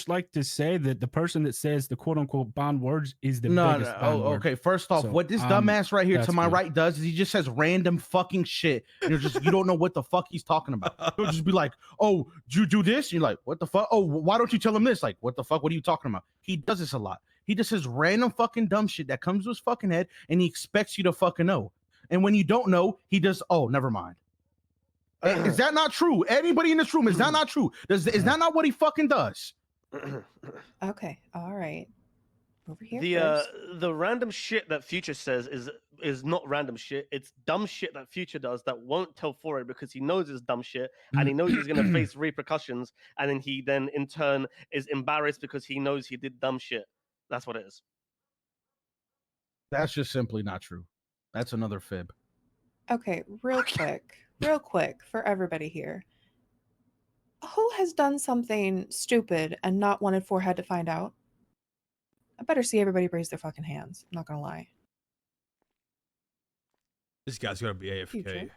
like to say that the person that says the quote unquote banned words is the biggest banned word. Okay. First off, So, what this dumbass right here to my good. right does is he just says random fucking shit. You don't know what the fuck he's talking about. He'll just be like, "Oh, did you do this?" You're like, "What the fuck? Oh, why don't you tell him this?" Like, "What the fuck? What are you talking about?" He does this a lot. He just says random fucking dumb shit that comes to his fucking head, and he expects you to fucking know. And when you don't know, he does. Oh, never mind. Is that not true? Anybody in this room, is that not true? Is that not what he fucking does? Okay, all right. Over here. The random shit that Future says is not random shit. It's dumb shit that Future does that won't tell Forehead because he knows it's dumb shit and he knows he's gonna face repercussions, and then he in turn is embarrassed because he knows he did dumb shit. That's what it is. That's just simply not true. That's another fib. Okay, real quick for everybody here. Who has done something stupid and not wanted Forehead to find out? I better see everybody raise their fucking hands. I'm not gonna lie. This guy's gonna be AFK. Future.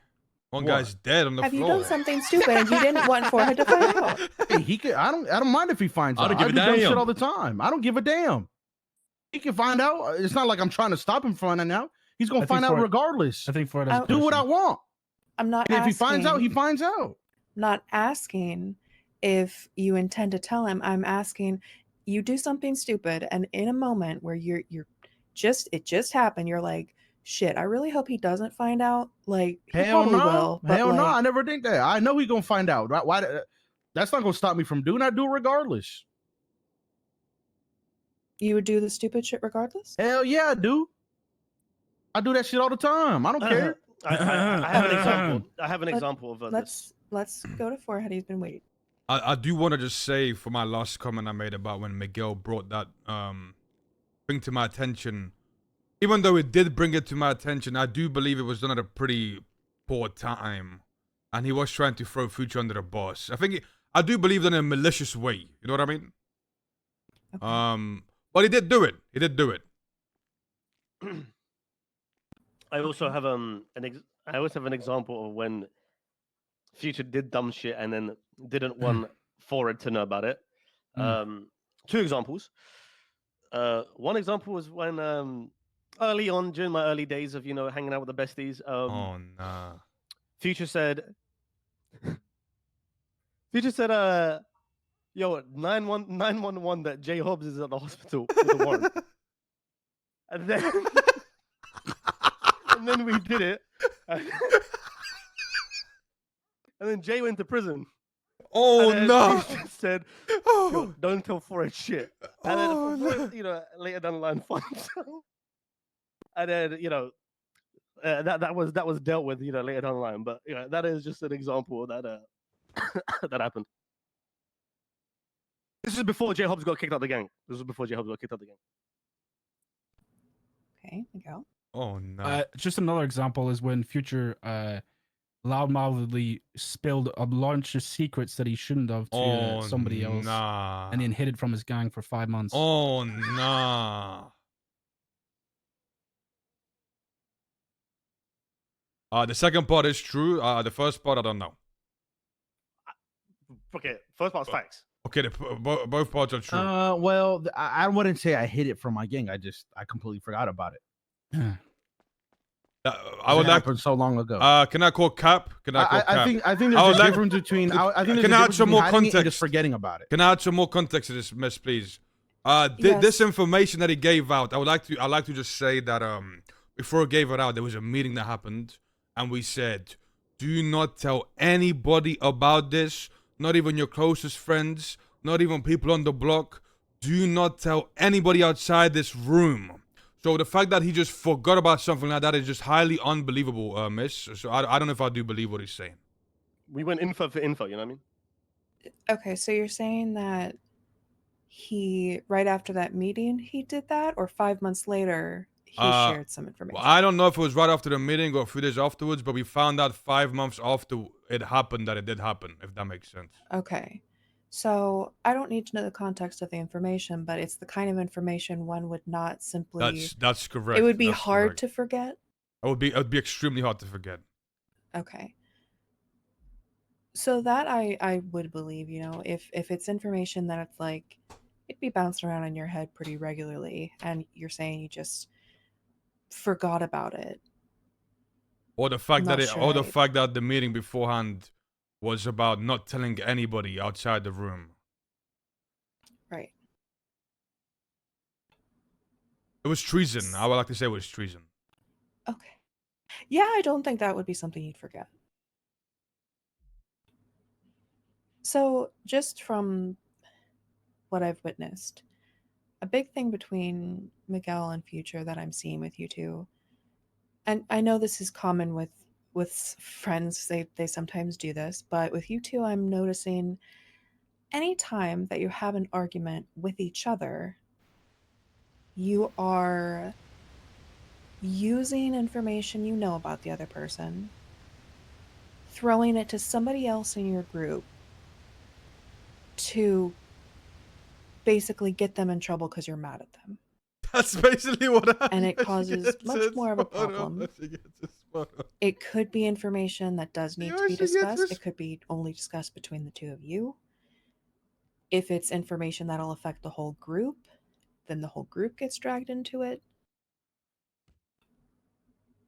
One guy's dead on the Have floor. you done something stupid and you didn't want Forehead to find out? Hey, he could. I don't mind if he finds out. I don't give a do dumb shit damn. all the time. I don't give a damn. He can find out. It's not like I'm trying to stop him from finding out. He's gonna find out regardless. I think Forehead has a do what I question. want. I'm not And if asking. he finds out, he finds out. Not asking if you intend to tell him. I'm asking you do something stupid and in a moment where you're it just happened, you're like, shit, I really hope he doesn't find out. Like, he Hell probably no. will, but Hell no. like, I never think that. I know he's gonna find out. Why? That's not gonna stop me from doing. I do it regardless. you would do the stupid shit regardless? Hell yeah, I do. I do that shit all the time. I don't care. I have an example. I have an example of this. Let's go to Forehead. He's been waiting. I do want to just say for my last comment I made about when Miguel brought that thing to my attention, even though it did bring it to my attention, I do believe it was done at a pretty poor time, and he was trying to throw Future under the bus. I do believe that in a malicious way. You know what I mean? Okay. But he did do it. He did do it. I also have an example of when Future did dumb shit and then didn't want Forehead to know about it. Two examples. One example was when early on during my early days of hanging out with the besties. Oh nah. Future said, "Yo, 911 that Jay Hobbs is at the hospital with a warrant." And then we did it. And then Jay went to prison. Oh and no! He just said, "Yo, don't tell Forehead shit." And then Forehead, later down the line finds out. And then that was dealt with later down the line. But that is just an example of that that happened. This is before J Hobbs got kicked out of the gang. This was before J Hobbs got kicked out of the gang. Okay, Miguel. Oh no. Just another example is when Future loudmouthedly spilled a bunch of secrets that he shouldn't have to somebody else, Nah. and then hid it from his gang for 5 months. Oh nah. The second part is true. The first part I don't know. Okay, first part's facts. Okay, both parts are true. Well, I wouldn't say I hid it from my gang. I completely forgot about it. I would like happened so long ago. Can I call Cap? Can I call Cap? I think there's a difference between. I think there's can a I add difference some between more hiding it and context? just forgetting about it. Can I add some more context to this, Miss, please? Yes. This information that he gave out, I'd like to just say that before he gave it out, there was a meeting that happened, and we said, do not tell anybody about this, not even your closest friends, not even people on the block. Do not tell anybody outside this room. So the fact that he just forgot about something like that is just highly unbelievable, Miss. So I don't know if I do believe what he's saying. We went info for info, you know what I mean? Okay, so you're saying that he, right after that meeting, he did that, or 5 months later, he shared some information? Well, I don't know if it was right after the meeting or a few days afterwards, but we found out 5 months after it happened that it did happen, if that makes sense. Okay. So I don't need to know the context of the information, but it's the kind of information one would not simply. That's correct. It would be That's hard correct. to forget. It would be extremely hard to forget. Okay. So that I would believe, you know, if it's information that it's like it'd be bouncing around in your head pretty regularly, and you're saying you just forgot about it. Or the fact Not that sure or the I- fact that the meeting beforehand was about not telling anybody outside the room. Right. It was treason. I would like to say it was treason. Okay. Yeah, I don't think that would be something you'd forget. So, just from what I've witnessed, a big thing between Miguel and Future that I'm seeing with you two, and I know this is common with friends, they sometimes do this, but with you two, I'm noticing anytime that you have an argument with each other, you are using information you know about the other person, throwing it to somebody else in your group to basically get them in trouble because you're mad at them. That's basically what I. And it causes much more of a problem. It could be information that does need to be discussed. It could be only discussed between the two of you. If it's information that'll affect the whole group, then the whole group gets dragged into it.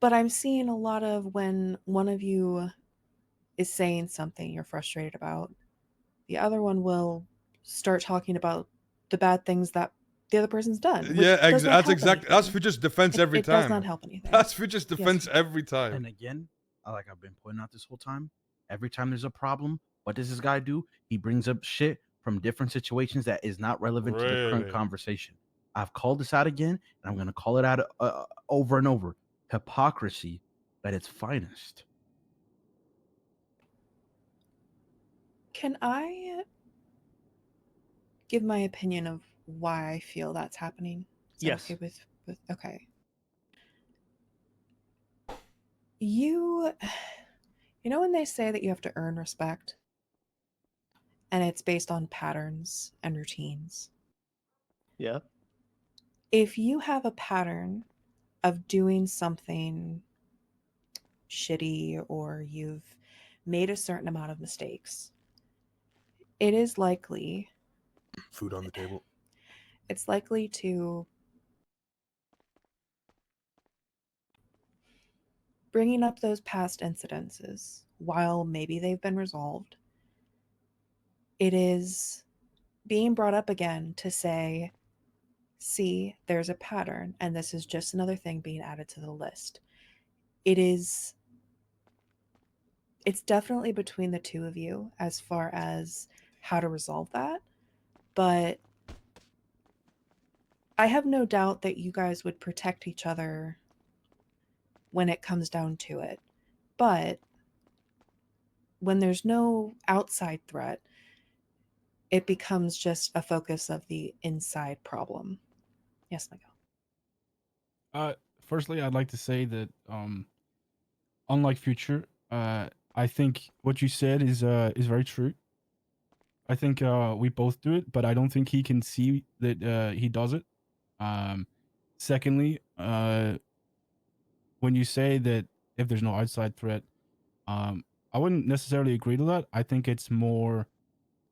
But I'm seeing a lot of when one of you is saying something you're frustrated about, the other one will start talking about the bad things that the other person's done. Yeah, that's exactly. That's Future's defense every it time. does not help anything. That's Future's defense every time. And again, like I've been pointing out this whole time, every time there's a problem, what does this guy do? He brings up shit from different situations that is not relevant to the current Really? conversation. I've called this out again, and I'm going to call it out over and over. Hypocrisy at its finest. Can I give my opinion of why I feel that's happening? Is that Yes. okay with okay. You know when they say that you have to earn respect and it's based on patterns and routines? Yeah. If you have a pattern of doing something shitty or you've made a certain amount of mistakes, it is likely Food on the table. it's likely to bringing up those past incidences while maybe they've been resolved. It is being brought up again to say, see, there's a pattern, and this is just another thing being added to the list. It's definitely between the two of you as far as how to resolve that, but I have no doubt that you guys would protect each other when it comes down to it. But when there's no outside threat, it becomes just a focus of the inside problem. Yes, Miguel. Firstly, I'd like to say that unlike Future, I think what you said is very true. I think we both do it, but I don't think he can see that he does it. Secondly, when you say that if there's no outside threat, I wouldn't necessarily agree to that. I think it's more,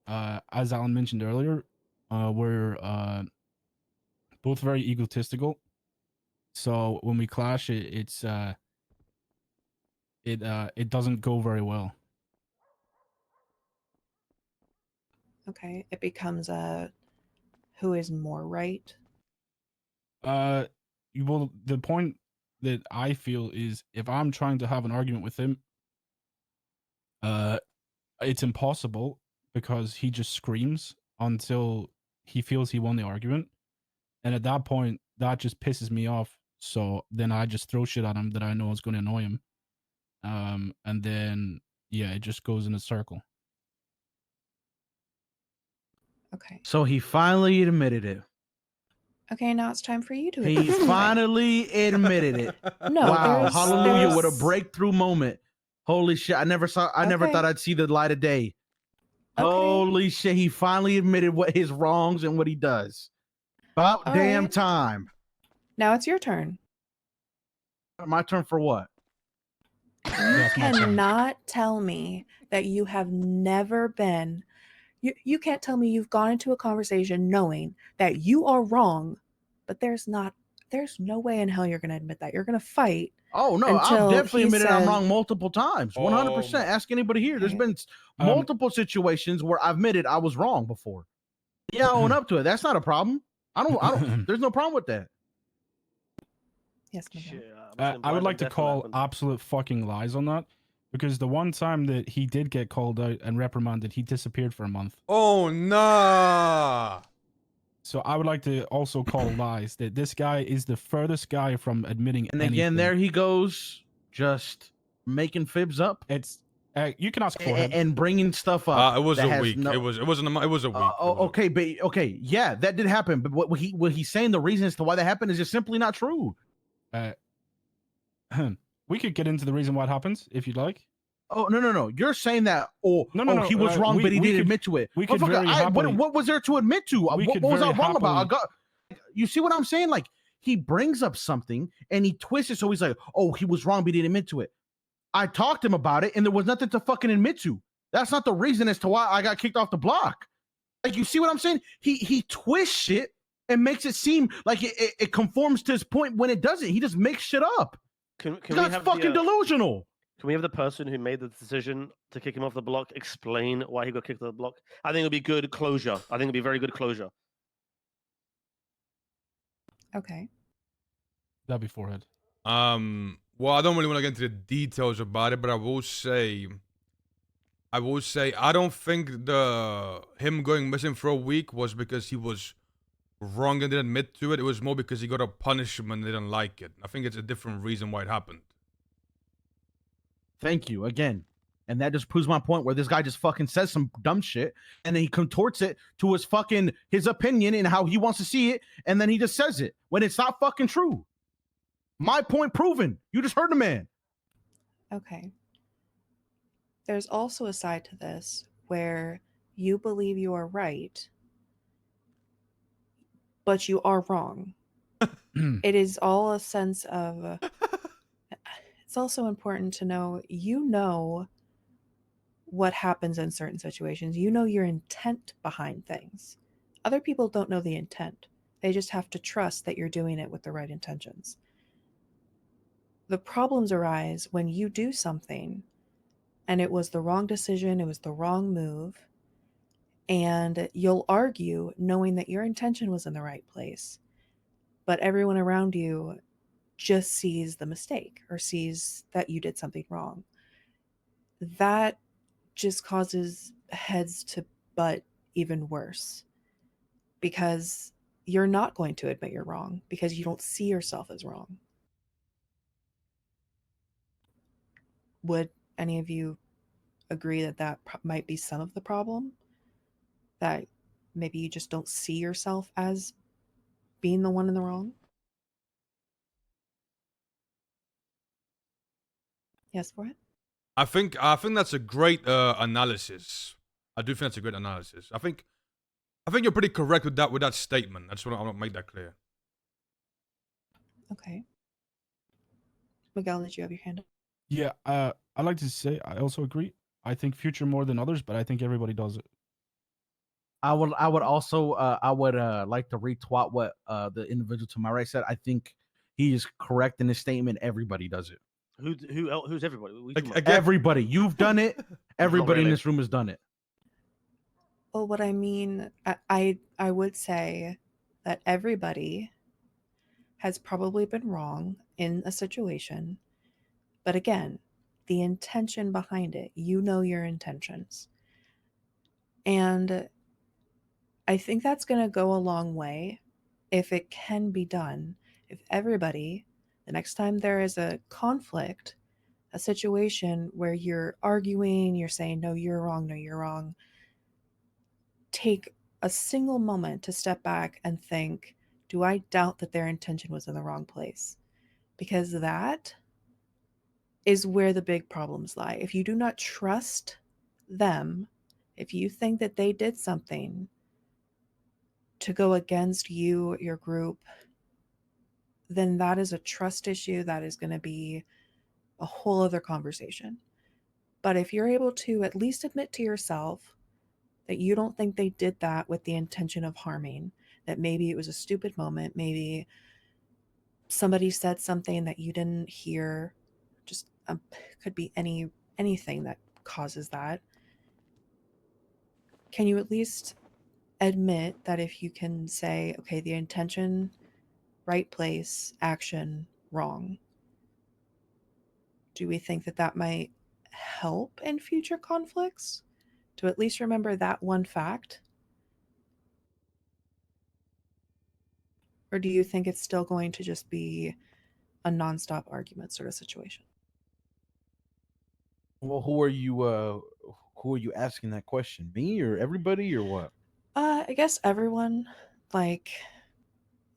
as Alan mentioned earlier, we're both very egotistical. So when we clash, it doesn't go very well. Okay, it becomes a who is more right. Well, the point that I feel is if I'm trying to have an argument with him, it's impossible because he just screams until he feels he won the argument, and at that point, that just pisses me off. So then I just throw shit at him that I know is going to annoy him, and then yeah, it just goes in a circle. Okay. So he finally admitted it. Okay, now it's time for you to He admit something. finally admitted it. No, Wow, there's- hallelujah, what a there's- breakthrough moment. Holy shit, I never Okay. thought I'd see the light of day. Okay. Holy shit, he finally admitted what his wrongs and what he does. About All damn right. time. Now it's your turn. My turn for what? You That's my turn. cannot tell me that you have never been. You can't tell me you've gone into a conversation knowing that you are wrong, but there's no way in hell you're going to admit that. You're going to fight. Oh no, I've until definitely he admitted I'm says- wrong multiple times. 100%. Ask anybody here. There's Okay. been multiple situations where I've admitted I was wrong before. Yeah, I own up to it. That's not a problem. I don't there's no problem with that. Yes, Miguel. I would like to call absolute fucking lies on that, because the one time that he did get called out and reprimanded, he disappeared for a month. Oh nah. So I would like to also call lies that this guy is the furthest guy from admitting And anything. again, there he goes, just making fibs up. It's you can ask for him and bringing stuff up. It was that a has week. no- It was a week. Okay, but okay, yeah, that did happen. But what he's saying, the reason as to why that happened is just simply not true. We could get into the reason why it happens if you'd like. Oh no! You're saying that? No, he was wrong, but he didn't could- admit to it. We could Motherfucker, very happily, what was there to admit to? We What could was I very wrong about? happily- You see what I'm saying? Like he brings up something and he twists it so he's like, "Oh, he was wrong, but he didn't admit to it." I talked to him about it, and there was nothing to fucking admit to. That's not the reason as to why I got kicked off the block. Like, you see what I'm saying? He twists shit and makes it seem like it conforms to his point when it doesn't. He just makes shit up. That's fucking delusional. Can we have the person who made the decision to kick him off the block explain why he got kicked off the block? I think it'll be good closure. I think it'll be very good closure. Okay. That'd be forehead. Well, I don't really want to get into the details about it, but I will say I don't think him going missing for a week was because he was wrong and didn't admit to it. It was more because he got a punishment and didn't like it. I think it's a different reason why it happened. Thank you again. And that just proves my point where this guy just fucking says some dumb shit and then he contorts it to his opinion and how he wants to see it. And then he just says it when it's not fucking true. My point proven. You just heard the man. Okay. There's also a side to this where you believe you are right, but you are wrong. It is all a sense of. It's also important to know you know what happens in certain situations. You know your intent behind things. Other people don't know the intent. They just have to trust that you're doing it with the right intentions. The problems arise when you do something and it was the wrong decision, it was the wrong move, and you'll argue knowing that your intention was in the right place, but everyone around you just sees the mistake or sees that you did something wrong. That just causes heads to butt even worse, because you're not going to admit you're wrong because you don't see yourself as wrong. Would any of you agree that might be some of the problem? that maybe you just don't see yourself as being the one in the wrong? Yes, for it. I think that's a great analysis. I do think that's a great analysis. I think you're pretty correct with that statement. I just want to make that clear. Okay. Miguel, did you have your hand up? Yeah, I'd like to say I also agree. I think Future more than others, but I think everybody does it. I would also like to retweet what the individual to my right said. I think he is correct in his statement. Everybody does it. Who's everybody? What are you talking about? Again, Everybody. You've done it. Everybody in really. this room has done it. Well, what I mean, I would say that everybody has probably been wrong in a situation. But again, the intention behind it, you know your intentions. And I think that's going to go a long way if it can be done. If everybody, the next time there is a conflict, a situation where you're arguing, you're saying, no, you're wrong, take a single moment to step back and think, do I doubt that their intention was in the wrong place? Because that is where the big problems lie. If you do not trust them, if you think that they did something to go against you, your group, then that is a trust issue. That is going to be a whole other conversation. But if you're able to at least admit to yourself that you don't think they did that with the intention of harming, that maybe it was a stupid moment, maybe somebody said something that you didn't hear, just could be anything that causes that. Can you at least admit that if you can say, okay, the intention, right place, action, wrong? Do we think that that might help in future conflicts? To at least remember that one fact? Or do you think it's still going to just be a nonstop argument sort of situation? Well, who are you asking that question? Me or everybody or what? I guess everyone. Like,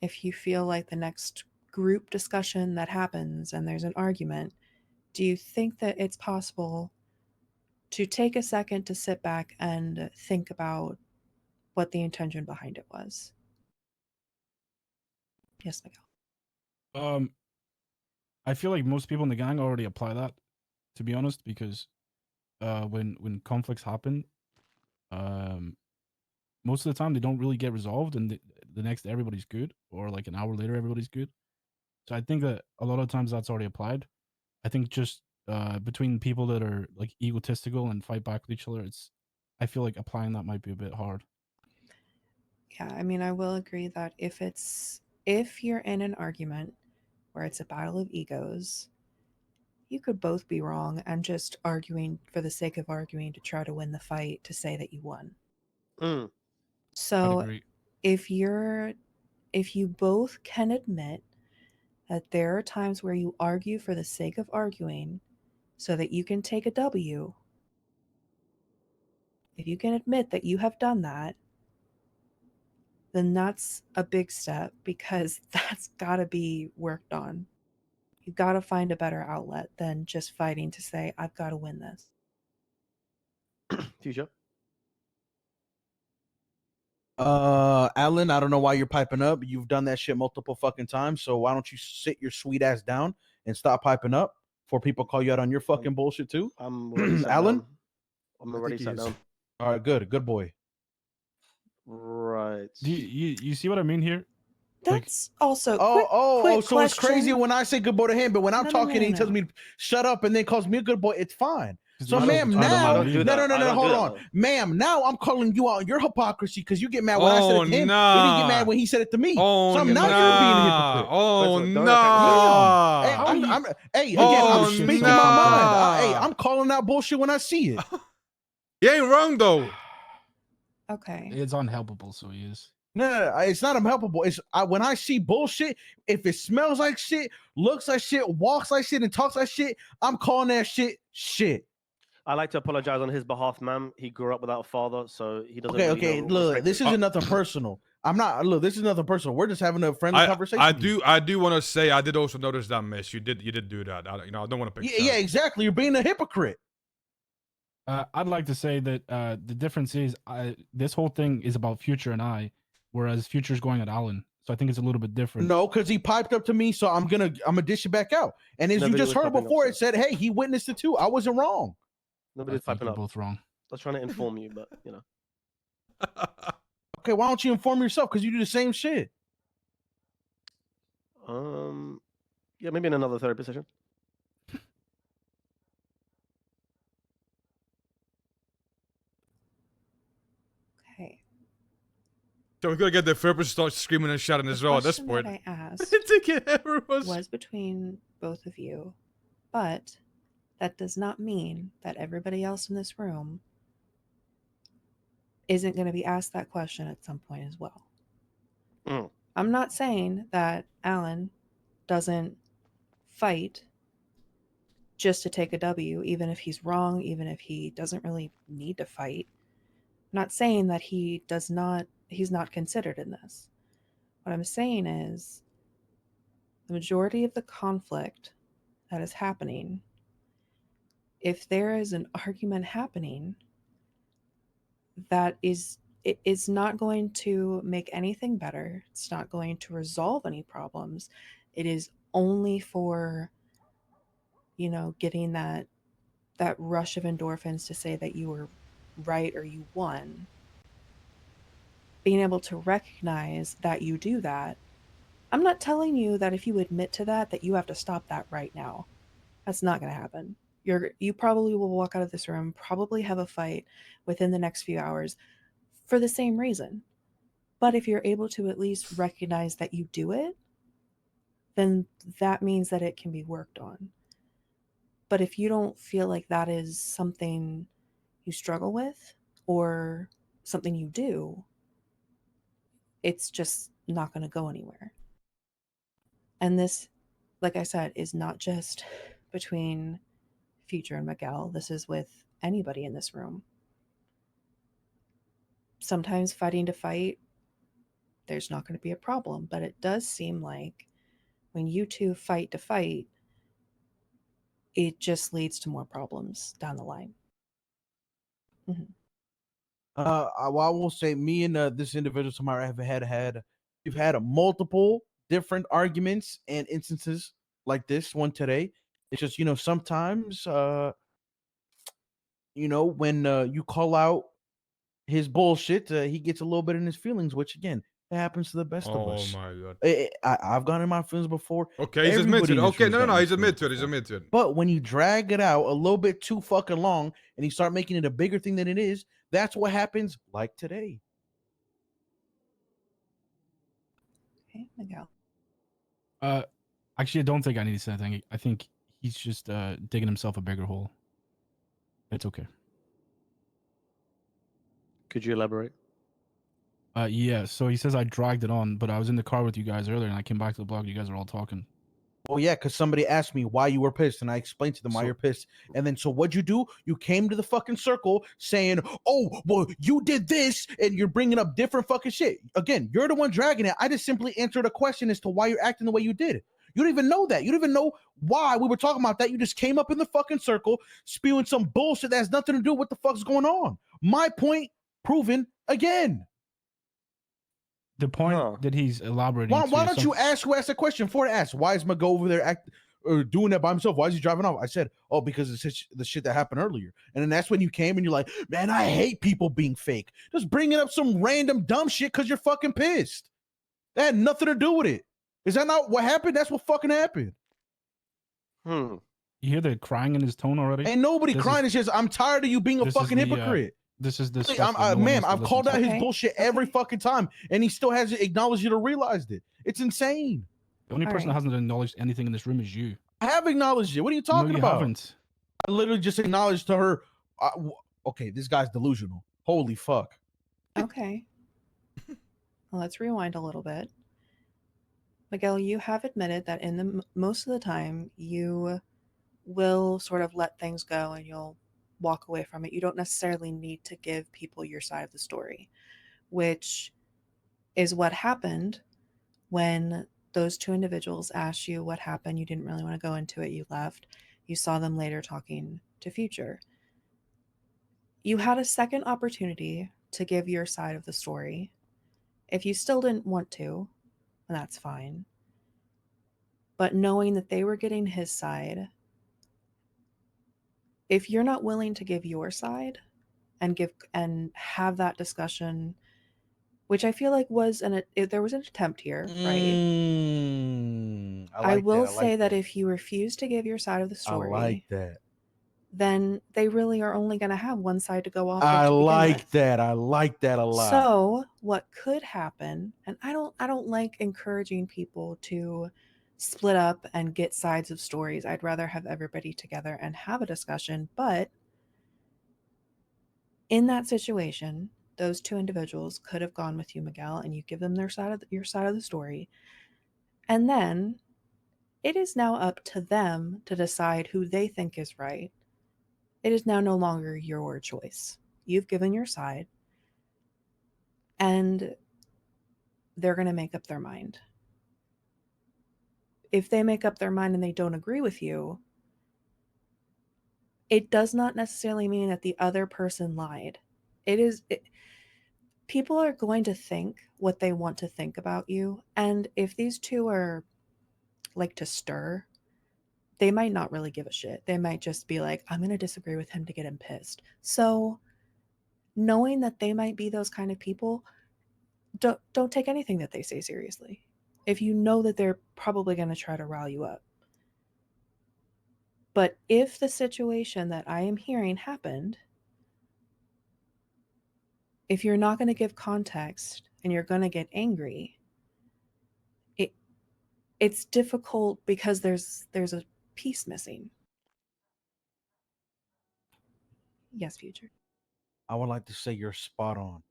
if you feel like the next group discussion that happens and there's an argument, do you think that it's possible to take a second to sit back and think about what the intention behind it was? Yes, Miguel. I feel like most people in the gang already apply that, to be honest, because when conflicts happen, most of the time they don't really get resolved, and the next day everybody's good, or like an hour later everybody's good. So I think that a lot of times that's already applied. I think just between people that are like egotistical and fight back with each other, I feel like applying that might be a bit hard. Yeah, I mean, I will agree that if you're in an argument where it's a battle of egos, you could both be wrong and just arguing for the sake of arguing to try to win the fight to say that you won. Mm. So if you both can admit that there are times where you argue for the sake of arguing so that you can take a W, if you can admit that you have done that, then that's a big step, because that's got to be worked on. You've got to find a better outlet than just fighting to say, I've got to win this. Future. Alan, I don't know why you're piping up. You've done that shit multiple fucking times. So why don't you sit your sweet ass down and stop piping up before people call you out on your fucking bullshit too? I'm already sat Alan? down. I'm already sat down. All right, good boy. Right. Do you see what I mean here? That's also quick so it's crazy question. when I say good boy to him, but when I'm No, talking and he no. tells me to shut up and then calls me a good boy, it's fine. So, I ma'am, don't now do no, that. hold on, ma'am. Now I'm calling you out on your hypocrisy because you get mad when I said it to him. nah. You didn't get mad when he said it to me. Oh, so now nah. you're being a hypocrite. Oh, Damn. no. Hey, again, Oh, I'm speaking my nah. mind. I'm calling out bullshit when I see it. You ain't wrong though. Okay. It's unhelpable, so he is. No, it's not unhelpable. It's when I see bullshit, if it smells like shit, looks like shit, walks like shit, and talks like shit, I'm calling that shit. I like to apologize on his behalf, ma'am. He grew up without a father, so he doesn't. Okay, really okay. know Look, respect this for- isn't nothing personal. I'm not. Look, this is nothing personal. We're just having a friendly conversation. I do want to say I did also notice that miss. You did do that. I don't want to pick. Yeah, exactly. You're being a hypocrite. I'd like to say that the difference is this whole thing is about Future and I, whereas Future's going at Alan. So I think it's a little bit different. No, because he piped up to me, so I'm gonna dish it back out. And as you Nobody just was heard piping up, before, sir. it said, "Hey, he witnessed it too. I wasn't wrong." Nobody's piping up. Both wrong. I was trying to inform you, but you know. Okay, why don't you inform yourself? Because you do the same shit. Yeah, maybe in another therapy session. Okay. So we're gonna get the therapist to start screaming and shouting as well at this question point. that I asked To get everyone's- was between both of you, but that does not mean that everybody else in this room isn't going to be asked that question at some point as well. Mm. I'm not saying that Alan doesn't fight just to take a W, even if he's wrong, even if he doesn't really need to fight. I'm not saying that he's not considered in this. What I'm saying is the majority of the conflict that is happening, if there is an argument happening, it is not going to make anything better. It's not going to resolve any problems. It is only for, getting that rush of endorphins to say that you were right or you won. Being able to recognize that you do that. I'm not telling you that if you admit to that you have to stop that right now. That's not going to happen. You probably will walk out of this room, probably have a fight within the next few hours for the same reason. But if you're able to at least recognize that you do it, then that means that it can be worked on. But if you don't feel like that is something you struggle with or something you do, it's just not going to go anywhere. And this, like I said, is not just between Future and Miguel. This is with anybody in this room. Sometimes fighting to fight, there's not going to be a problem. But it does seem like when you two fight to fight, it just leads to more problems down the line. Mm-hmm. I will say, me and this individual tomorrow we've had a multiple different arguments and instances like this one today. It's just, sometimes, when you call out his bullshit, he gets a little bit in his feelings, which again, it happens to the best of us. Oh my god. I've gone in my feelings before. Okay, he's Everybody admitted. in this Okay, room's no, gotten no, in he's his feelings admitted. He's before. admitted. But when you drag it out a little bit too fucking long and you start making it a bigger thing than it is, that's what happens like today. Okay, Miguel. Actually, I don't think I need to say anything. I think he's just digging himself a bigger hole. It's okay. Could you elaborate? Yeah. So he says I dragged it on, but I was in the car with you guys earlier, and I came back to the block. And you guys are all talking. Well, yeah, because somebody asked me why you were pissed, and I explained to them why you're pissed. And then, so what'd you do? You came to the fucking circle saying, "Oh, well, you did this," and you're bringing up different fucking shit. Again, you're the one dragging it. I just simply answered a question as to why you're acting the way you did. You don't even know that. You don't even know why we were talking about that. You just came up in the fucking circle spewing some bullshit that has nothing to do with what the fuck's going on. My point proven again. The point that he's elaborating. Why don't you ask who asked the question before to ask? Why is Miguel over there doing that by himself? Why is he driving off? I said, oh, because it's the shit that happened earlier. And then that's when you came and you're like, man, I hate people being fake. Just bringing up some random dumb shit because you're fucking pissed. That had nothing to do with it. Is that not what happened? That's what fucking happened. You hear the crying in his tone already? Ain't nobody crying. It's just, I'm tired of you being a fucking hypocrite. This is this. Ma'am, I've called out his bullshit every fucking time, and he still hasn't acknowledged it or realized it. It's insane. The only person that hasn't acknowledged anything in this room is you. I have acknowledged it. What are you talking No, you about? haven't. I literally just acknowledged to her. Okay, this guy's delusional. Holy fuck. Okay. Well, let's rewind a little bit. Miguel, you have admitted that in most of the time you will sort of let things go and you'll walk away from it. You don't necessarily need to give people your side of the story, which is what happened when those two individuals asked you what happened. You didn't really want to go into it. You left. You saw them later talking to Future. You had a second opportunity to give your side of the story. If you still didn't want to, that's fine. But knowing that they were getting his side, if you're not willing to give your side and have that discussion, which I feel like there was an attempt here, right? I will say that if you refuse to give your side of the story, I like that. then they really are only going to have one side to go off of I to begin like with. that. I like that a lot. So what could happen, and I don't like encouraging people to split up and get sides of stories. I'd rather have everybody together and have a discussion. But in that situation, those two individuals could have gone with you, Miguel, and you give them your side of the story. And then it is now up to them to decide who they think is right. It is now no longer your choice. You've given your side, and they're going to make up their mind. If they make up their mind and they don't agree with you, it does not necessarily mean that the other person lied. People are going to think what they want to think about you, and if these two are like to stir, they might not really give a shit. They might just be like, I'm going to disagree with him to get him pissed. So knowing that they might be those kind of people, don't take anything that they say seriously. If you know that they're probably going to try to rile you up. But if the situation that I am hearing happened, if you're not going to give context and you're going to get angry, it's difficult because there's a piece missing. Yes, Future. I would like to say you're spot on.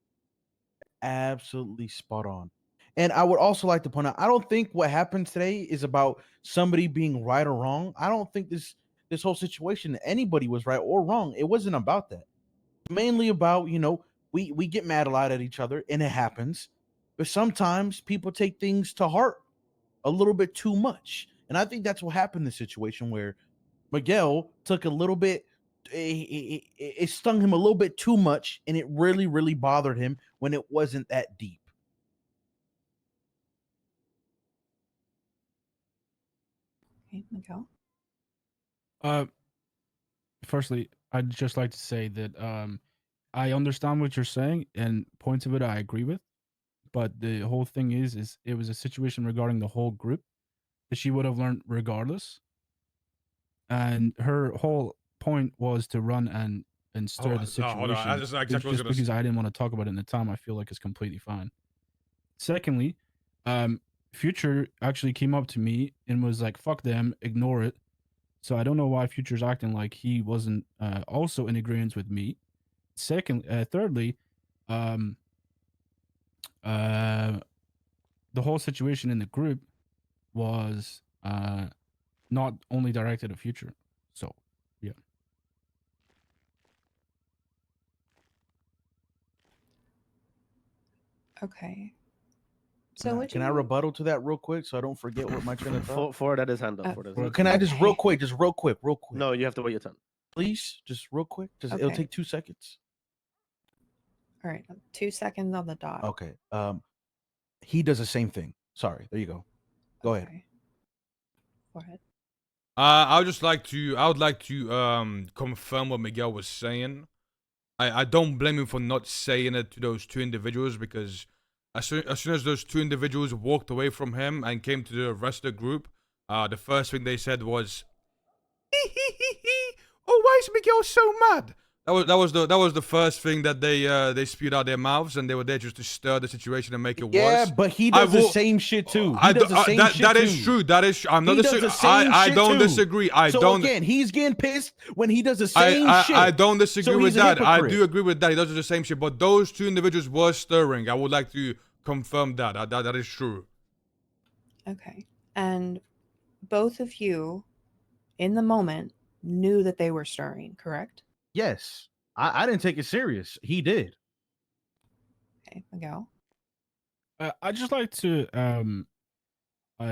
Absolutely spot on. And I would also like to point out, I don't think what happened today is about somebody being right or wrong. I don't think this whole situation, anybody was right or wrong. It wasn't about that. Mainly about, we get mad a lot at each other, and it happens. But sometimes people take things to heart a little bit too much. And I think that's what happened in this situation where Miguel took a little bit, it stung him a little bit too much, and it really, really bothered him when it wasn't that deep. Okay, Miguel. Firstly, I'd just like to say that I understand what you're saying, and points of it I agree with. But the whole thing is it was a situation regarding the whole group that she would have learned regardless. And her whole point was to run and stir the situation. Hold on. That's exactly what I was just gonna because I didn't want to talk about it in the time, I feel like it's completely fine. Secondly, Future actually came up to me and was like, "Fuck them, ignore it." So I don't know why Future's acting like he wasn't also in agreement with me. Thirdly, the whole situation in the group was not only directed at Future. So, yeah. Okay. So Can I rebuttal to that real quick so I don't forget what my train of thought? Forward at his hand up. Can I just real quick? No, you have to wait your turn. Please, just real quick. It'll Okay. take 2 seconds. All right, 2 seconds on the dot. Okay. He does the same thing. Sorry. There you go. Go ahead. Go ahead. I would like to confirm what Miguel was saying. I don't blame him for not saying it to those two individuals, because as soon as those two individuals walked away from him and came to the rest of the group, the first thing they said was, "Oh, why is Miguel so mad?" That was the first thing that they spewed out their mouths, and they were there just to stir the situation and make it worse. Yeah, but he does the same shit too. He does the same shit that too. is true. That is. I'm not He does the same I shit don't too. disagree. So again, he's getting pissed when he does the same shit. I don't disagree So with he's a that. I hypocrite. do agree with that. He does the same shit. But those two individuals were stirring. I would like to confirm that. That is true. Okay. And both of you, in the moment, knew that they were stirring, correct? Yes, I didn't take it serious. He did. Okay, Miguel. I'd just like to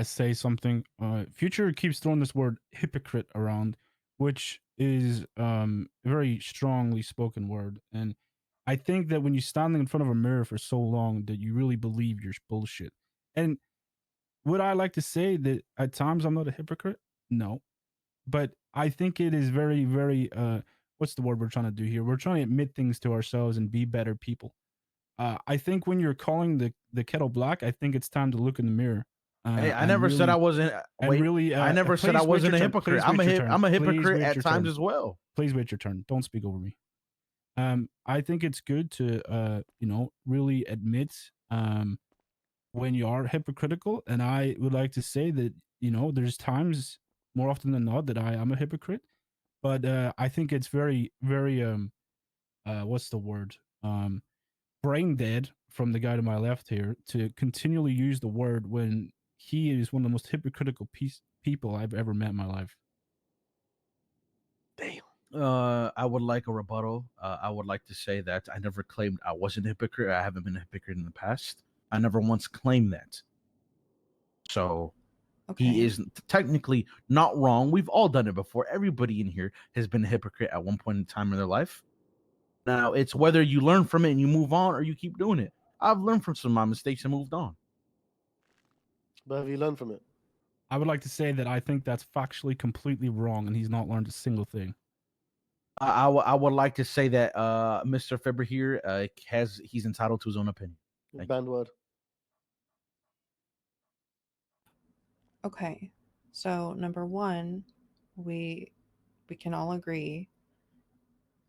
say something. Future keeps throwing this word hypocrite around, which is a very strongly spoken word. And I think that when you're standing in front of a mirror for so long that you really believe your bullshit. And would I like to say that at times I'm not a hypocrite? No. But I think it is very, very what's the word we're trying to do here? We're trying to admit things to ourselves and be better people. I think when you're calling the kettle black, I think it's time to look in the mirror. Hey, I and never said really- I wasn't. and Wait, really, I never said I please wait wasn't a your turn. hypocrite. Please wait your turn. I'm a Please hypocrite wait at your times turn. as well. Please wait your turn. Don't speak over me. I think it's good to really admit when you are hypocritical, and I would like to say that there's times more often than not that I am a hypocrite, but I think it's very, very what's the word brain dead from the guy to my left here to continually use the word when he is one of the most hypocritical people I've ever met in my life. Damn. I would like a rebuttal. I would like to say that I never claimed I wasn't a hypocrite. I haven't been a hypocrite in the past. I never once claimed that. So he is technically not wrong. We've all done it before. Everybody in here has been a hypocrite at one point in time in their life. Now it's whether you learn from it and you move on or you keep doing it. I've learned from some of my mistakes and moved on. But have you learned from it? I would like to say that I think that's factually completely wrong, and he's not learned a single thing. I would like to say that Mr. Fibber here he's entitled to his own opinion. Banned word. Okay. So number one, we can all agree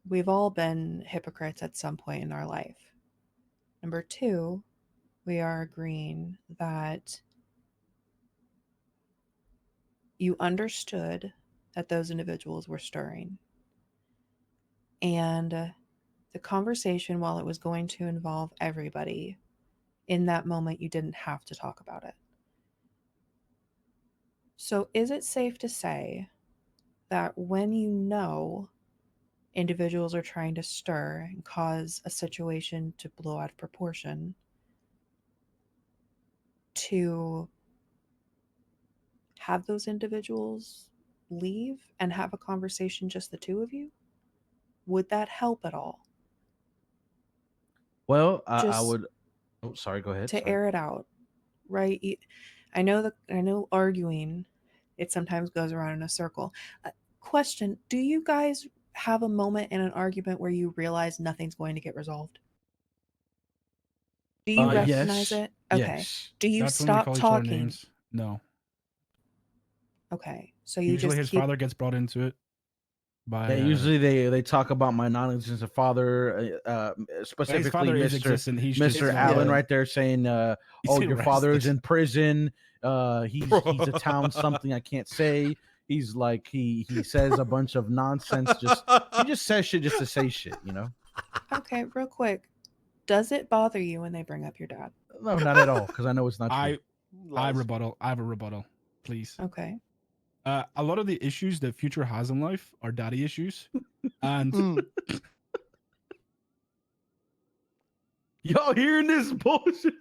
we've all been hypocrites at some point in our life. Number two, we are agreeing that you understood that those individuals were stirring. And the conversation, while it was going to involve everybody, in that moment, you didn't have to talk about it. So is it safe to say that when you know individuals are trying to stir and cause a situation to blow out of proportion, to have those individuals leave and have a conversation, just the two of you? Would that help at all? Well, I Just would. Oh, sorry. Go ahead. to Sorry. air it out, right? I know arguing, it sometimes goes around in a circle. Question: do you guys have a moment in an argument where you realize nothing's going to get resolved? Do you recognize Yes. it? Okay. Yes. Do you That's when we stop call each other talking? names. No. Okay. So you Usually just his keep... father gets brought into it by. Yeah, usually they talk about my non-existent father, specifically his father is Mr. existent. He's Mr. just Allen yeah. right there saying, "Oh, your father is arrested. in prison. He's a town something I can't say." He's like he says a bunch of nonsense. He just says shit just to say shit, you know. Okay, real quick. Does it bother you when they bring up your dad? No, not at all, because I know it's not true. I Lies. rebuttal. I have a rebuttal, please. Okay. A lot of the issues that Future has in life are daddy issues, and Mm. Y'all hearing this bullshit?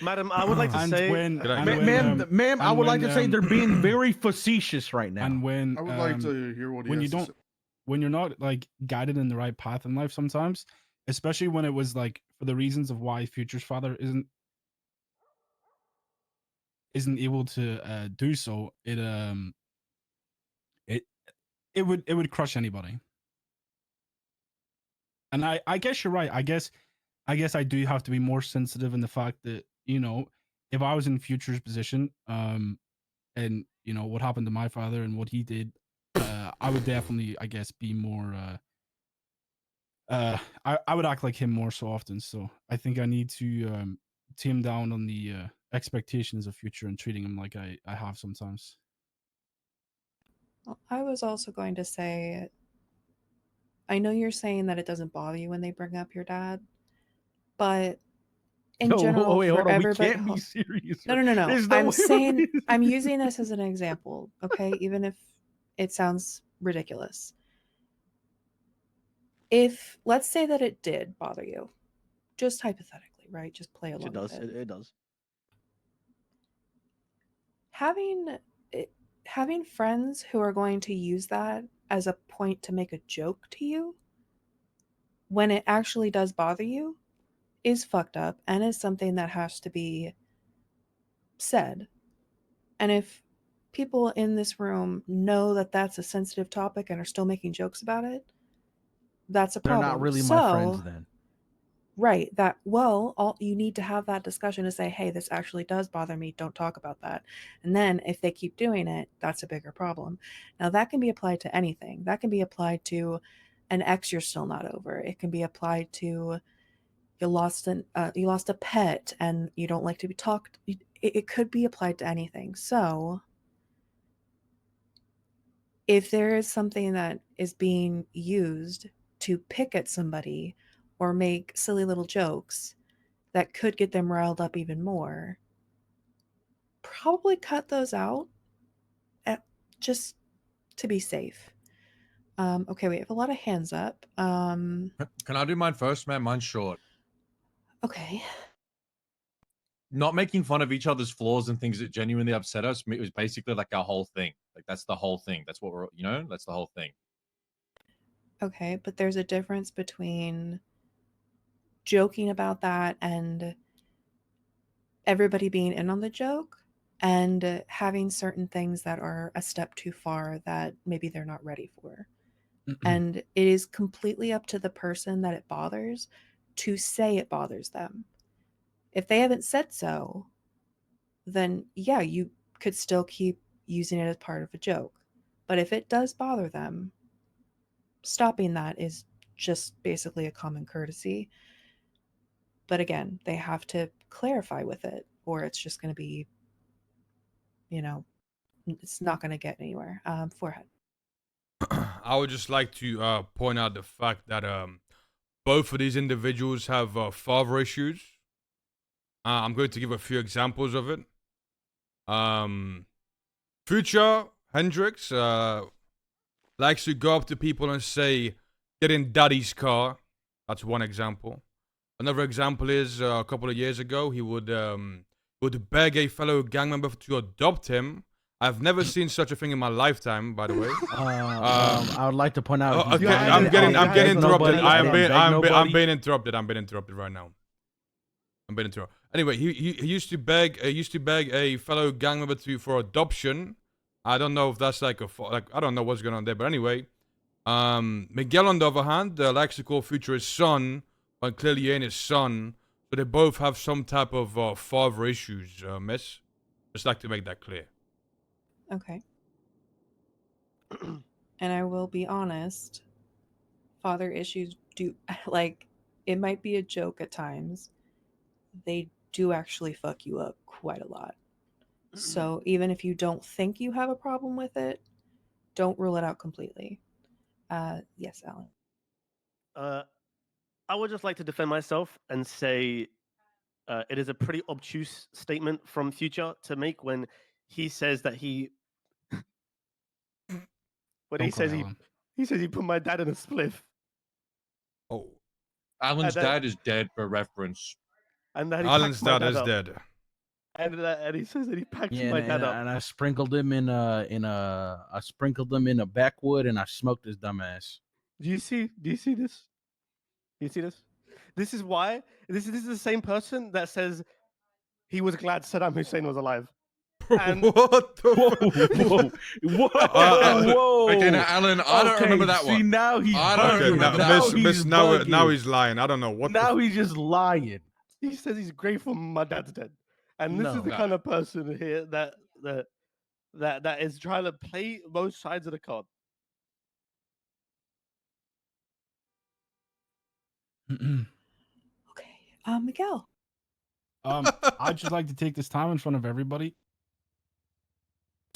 Madam, I would like to and say, when, Good and idea. when, Ma'am, I and would like to when, say they're being very facetious right now. and when I would like to hear what he when has you to don't when you're not like guided in the right path in life sometimes, especially when it was like for the reasons of why Future's father isn't able to do so, it would crush anybody. And I guess you're right. I guess I do have to be more sensitive in the fact that, if I was in Future's position, and what happened to my father and what he did, I would definitely, I guess, be more I would act like him more so often. So I think I need to tame down on the expectations of Future and treating him like I have sometimes. Well, I was also going to say, I know you're saying that it doesn't bother you when they bring up your dad, but in general, wait, for hold on. We everybody, can't be serious. no. There's no way I'm we're saying, being I'm serious. using this as an example, okay? Even if it sounds ridiculous. if let's say that it did bother you, just hypothetically, right? Just play along It does. with it. It does. Having having friends who are going to use that as a point to make a joke to you when it actually does bother you is fucked up and is something that has to be said. And if people in this room know that that's a sensitive topic and are still making jokes about it, that's a They're problem. not really my friends So, then. right, that well, all you need to have that discussion to say, hey, this actually does bother me, don't talk about that. And then if they keep doing it, that's a bigger problem. Now that can be applied to anything. That can be applied to an ex you're still not over. It can be applied to you lost a pet and you don't like to be talked. It could be applied to anything. So if there is something that is being used to pick at somebody or make silly little jokes that could get them riled up even more, probably cut those out just to be safe. Okay, we have a lot of hands up. Can I do mine first, man? Mine's short. Okay. Not making fun of each other's flaws and things that genuinely upset us. It was basically like our whole thing. Like that's the whole thing. That's what we're, that's the whole thing. Okay, but there's a difference between joking about that and everybody being in on the joke and having certain things that are a step too far that maybe they're not ready for. And it is completely up to the person that it bothers to say it bothers them. If they haven't said so, then yeah, you could still keep using it as part of a joke. But if it does bother them, stopping that is just basically a common courtesy. But again, they have to clarify with it, or it's just going to be, it's not going to get anywhere. Forehead. I would just like to point out the fact that both of these individuals have father issues. I'm going to give a few examples of it. Future Hendrix likes to go up to people and say, "Get in daddy's car." That's one example. Another example is a couple of years ago, he would beg a fellow gang member to adopt him. I've never seen such a thing in my lifetime, by the way. I would like to point out. Oh, okay, I'm getting interrupted. I'm being interrupted. I'm being interrupted right now. I'm being interrupted. Anyway, he used to beg a fellow gang member for adoption. I don't know if that's like I don't know what's going on there, but anyway, Miguel on the other hand likes to call Future his son, but clearly he ain't his son. So they both have some type of father issues, miss. Just like to make that clear. Okay. And I will be honest, father issues do, like, it might be a joke at times. They do actually fuck you up quite a lot. So even if you don't think you have a problem with it, don't rule it out completely. Yes, Alan. I would just like to defend myself and say it is a pretty obtuse statement from Future to make when he says that he he says he put my dad in a spliff. Oh, Alan's dad is dead for reference. And that Alan's dad is dead. And he says that he packed Yeah, my dad up. and I sprinkled him I sprinkled him in a backwood and I smoked his dumb ass. Do you see this? Do you see this? This is why this is the same person that says he was glad Saddam Hussein was alive. And what the whoa. Okay, now Alan, I don't remember that one. See, now he's I don't bugging. remember that now one. he's now bugging. he's lying. I don't know what. Now he's just lying. He says he's grateful my dad's dead. And this is the kind of person here that is trying to play both sides of the card. Okay. Miguel. I'd just like to take this time in front of everybody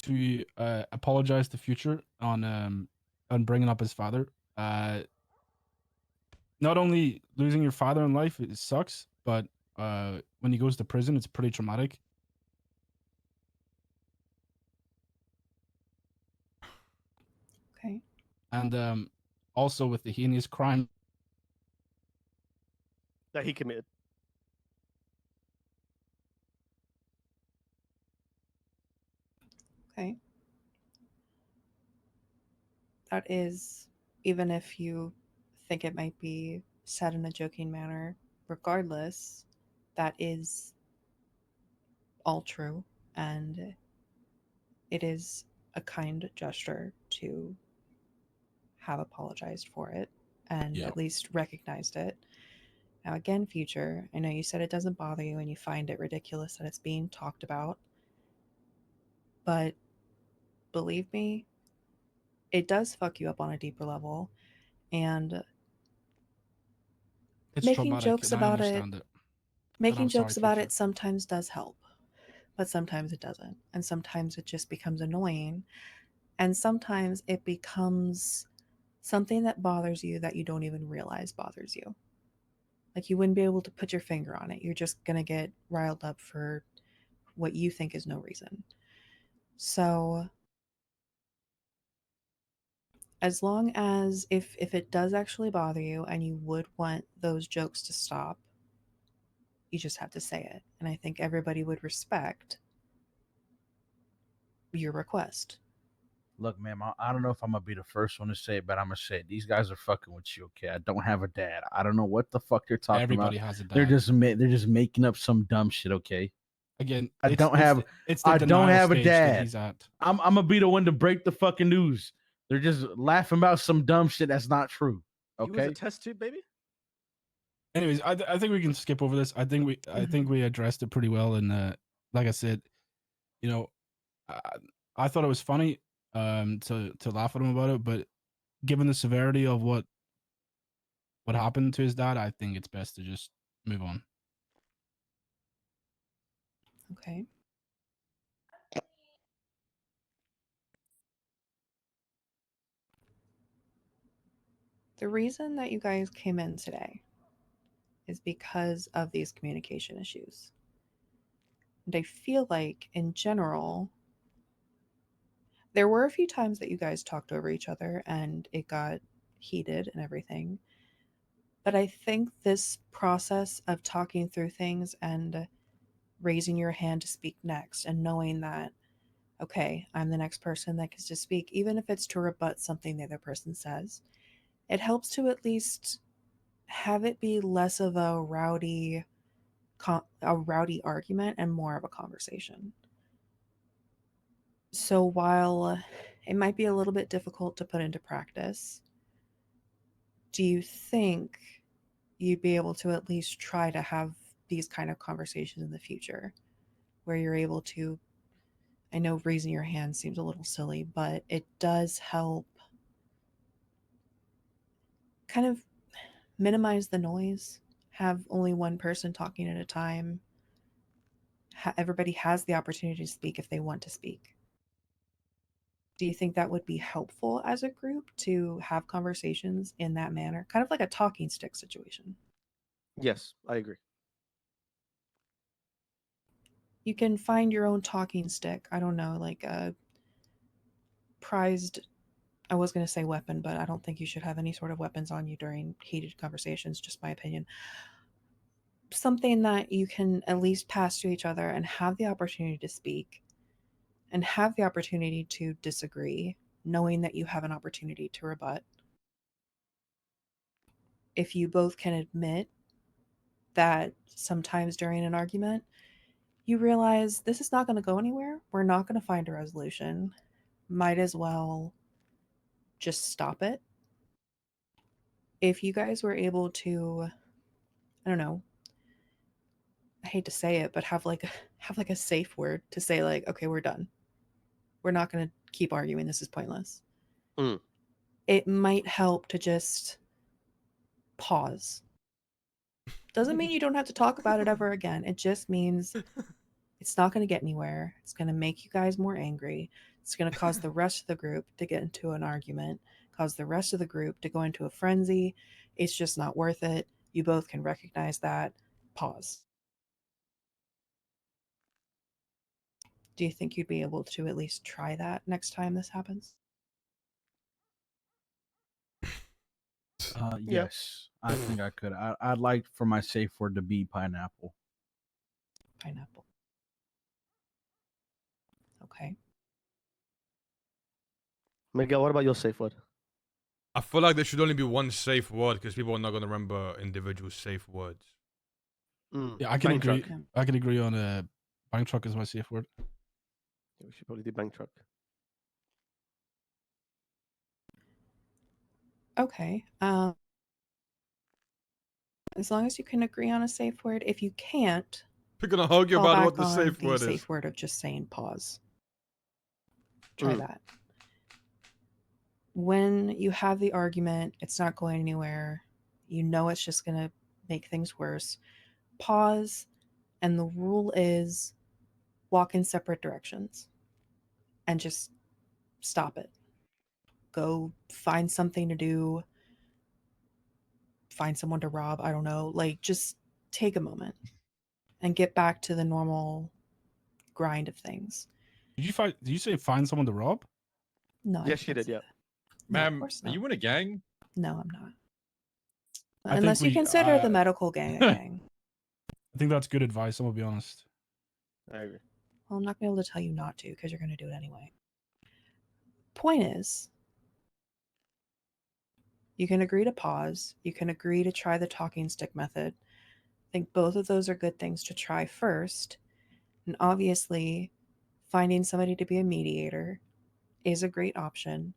to apologize to Future on bringing up his father. Not only losing your father in life, it sucks, but when he goes to prison, it's pretty traumatic. Okay. And also with the heinous crime that he committed. Okay. That is, even if you think it might be said in a joking manner, regardless, that is all true. And it is a kind gesture to have apologized for it and Yeah. at least recognized it. Now, again, Future, I know you said it doesn't bother you and you find it ridiculous that it's being talked about, but believe me, it does fuck you up on a deeper level. And It's making traumatic, jokes and I about it, understand it. making I'm sorry, jokes about Future. it sometimes does help, but sometimes it doesn't. And sometimes it just becomes annoying. And sometimes it becomes something that bothers you that you don't even realize bothers you. Like you wouldn't be able to put your finger on it. You're just going to get riled up for what you think is no reason. So as long as if it does actually bother you and you would want those jokes to stop, you just have to say it. And I think everybody would respect your request. Look, man, I don't know if I'm gonna be the first one to say it, but I'm gonna say it. These guys are fucking with you, okay? I don't have a dad. I don't know what the fuck they're talking Everybody about. has a dad. They're just making up some dumb shit, okay? Again, I don't have it's the I don't denial have a stage that dad. he's at. I'm gonna be the one to break the fucking news. They're just laughing about some dumb shit that's not true. He was a Okay. test tube baby. Anyways, I think we can skip over this. I think we addressed it pretty well. And like I said, you know, I thought it was funny to laugh at him about it, but given the severity of what happened to his dad, I think it's best to just move on. Okay. The reason that you guys came in today is because of these communication issues. And I feel like, in general, there were a few times that you guys talked over each other and it got heated and everything. But I think this process of talking through things and raising your hand to speak next and knowing that, okay, I'm the next person that gets to speak, even if it's to rebut something the other person says, it helps to at least have it be less of a rowdy argument and more of a conversation. So while it might be a little bit difficult to put into practice, do you think you'd be able to at least try to have these kind of conversations in the future where you're able to, I know raising your hand seems a little silly, but it does help kind of minimize the noise, have only one person talking at a time. Everybody has the opportunity to speak if they want to speak. Do you think that would be helpful as a group to have conversations in that manner? Kind of like a talking stick situation. Yes, I agree. You can find your own talking stick. I don't know, like a prized, I was going to say weapon, but I don't think you should have any sort of weapons on you during heated conversations, just my opinion. Something that you can at least pass to each other and have the opportunity to speak and have the opportunity to disagree, knowing that you have an opportunity to rebut. If you both can admit that sometimes during an argument, you realize this is not going to go anywhere, we're not going to find a resolution, might as well just stop it. If you guys were able to, I don't know, I hate to say it, but have like a safe word to say, like, okay, we're done. We're not going to keep arguing. This is pointless. It might help to just pause. Doesn't mean you don't have to talk about it ever again. It just means it's not going to get anywhere. It's going to make you guys more angry. It's going to cause the rest of the group to get into an argument, cause the rest of the group to go into a frenzy. It's just not worth it. You both can recognize that. Pause. Do you think you'd be able to at least try that next time this happens? Yeah. Yes, I think I could. I'd like for my safe word to be pineapple. Pineapple. Okay. Miguel, what about your safe word? I feel like there should only be one safe word because people are not going to remember individual safe words. Yeah, I can Bank agree. truck. I can agree on bank truck is my safe word. We should probably do bank truck. Okay. As long as you can agree on a safe word, if you can't, We're going to argue fall about back what the on safe the word safe is. word of just saying pause. Try that. When you have the argument, it's not going anywhere. You know it's just going to make things worse. Pause, and the rule is walk in separate directions and just stop it. Go find something to do, find someone to rob. I don't know. Like, just take a moment and get back to the normal grind of things. Did you say find someone to rob? No, I Yes, she didn't did. say Yeah. that. No, of Ma'am, course are not. you in a gang? No, I'm not. I think Unless you we- consider the medical gang a gang. I think that's good advice. I'm gonna be honest. I agree. Well, I'm not going to be able to tell you not to because you're going to do it anyway. Point is, you can agree to pause. You can agree to try the talking stick method. I think both of those are good things to try first. And obviously, finding somebody to be a mediator is a great option.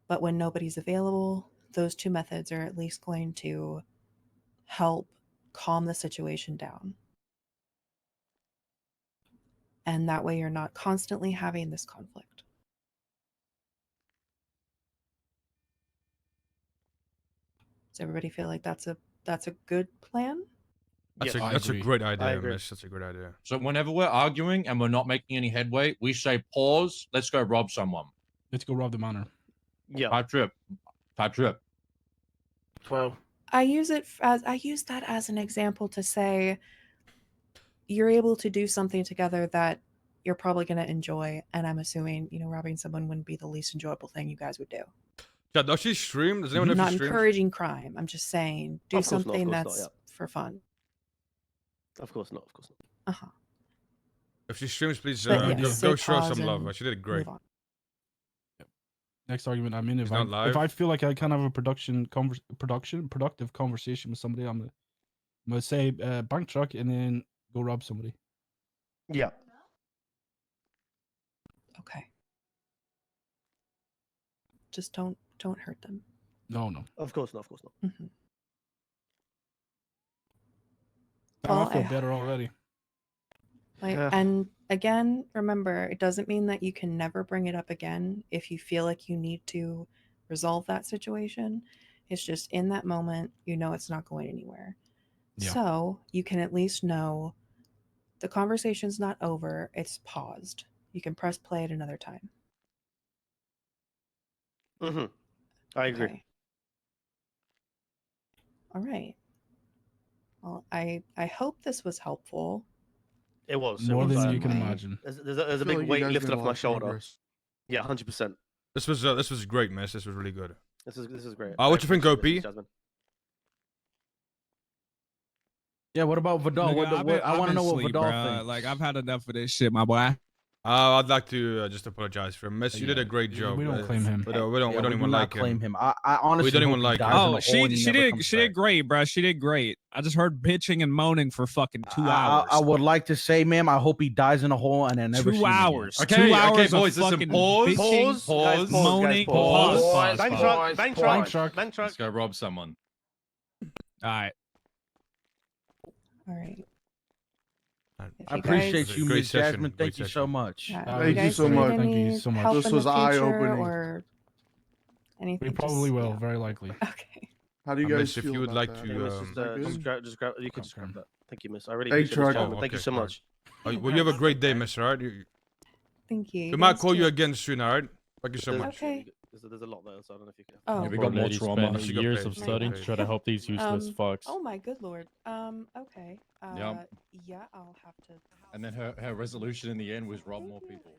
But when nobody's available, those two methods are at least going to help calm the situation down. And that way you're not constantly having this conflict. Does everybody feel like that's a good plan? That's, Yes. that's a great I idea, agree. miss. That's a great idea. So whenever we're arguing and we're not making any headway, we say pause. Let's go rob someone. Let's go rob the manor. Yeah. Type trip. Type trip. 12. I use that as an example to say you're able to do something together that you're probably going to enjoy, and I'm assuming robbing someone wouldn't be the least enjoyable thing you guys would do. Yeah, does she stream? Does anyone know I'm if not she streams? encouraging crime. I'm just saying do Of course not, of something course not, that's for fun. Of course not. Of course not. Uh-huh. If she streams, please But go, yes, go say show pause some love. and She did great. move on. Next argument I'm in. She's not live? If I feel like I can't have a productive conversation with somebody, I'm gonna say bank truck and then go rob somebody. Yeah. Okay. Just don't hurt them. No. Of course not. Of course not. Mhm. Damn, Well, I feel I- better already. And again, remember, it doesn't mean that you can never bring it up again if you feel like you need to resolve that situation. It's just in that moment, it's not going anywhere. Yeah. So you can at least know the conversation's not over, it's paused. You can press play at another time. Mm-hmm. I agree. Okay. All right. Well, I hope this was helpful. It was. More it was. than you can Right. imagine. There's a feel big like you weight guys lifted made a off lot my of shoulder. progress. Yeah, 100%. This was great, miss. This was really good. This is great. What you think, appreciate OP? this, Jasmine. Yeah, what about Vidal? Nigga, I want to know what sleep, Vidal bruh. thinks. Like I've had enough of this shit, my boy. I'd like to just apologize for him. Miss, you did a great we job. don't claim him. We don't Yeah, we do even not like claim him. him. I honestly don't hope even he like him. dies in Oh, a hole she and he never did comes she did back. great, bruh. She did great. I just heard bitching and moaning for fucking 2 hours. I would like to say, ma'am, I hope he dies in a hole and I never see 2 him again. hours. Okay, 2 okay, hours boys, of listen, fucking pause, bitching, Guys, moaning. pause. Pause. Bank Pause. truck. Bank truck. Bank truck. Bank truck. Let's go rob someone. All right. All right. If I you appreciate guys- you, Great Miss session, Jasmine. great Thank you so session. much. Yeah, if Thank you you guys so need much. any Thank you so much. help This in the was future eye-opening. or anything. We probably just, will, yeah. very likely. Okay. How do you Miss, guys if feel you would about like that? to, Yeah, miss, just, Good? just grab. You can just grab Confirm. that. Thank you, miss. I really Hey, appreciate this, truck. gentlemen. Oh, Thank you okay, so sorry. much. Well, you have a great day, miss, alright? Thank you. We might guys call you too. again soon, alright? Thank you so There's- much. Okay. There's a lot there, so I don't know if you can. Oh. Yeah, we got more lady trauma. She got Years paid, of she got studying paid. to try to help these useless fucks. Oh my good lord. Okay. Yep. Yeah, I'll have to. And then her resolution in the end was rob more people.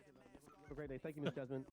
Have a great day. Thank you, Miss Jasmine.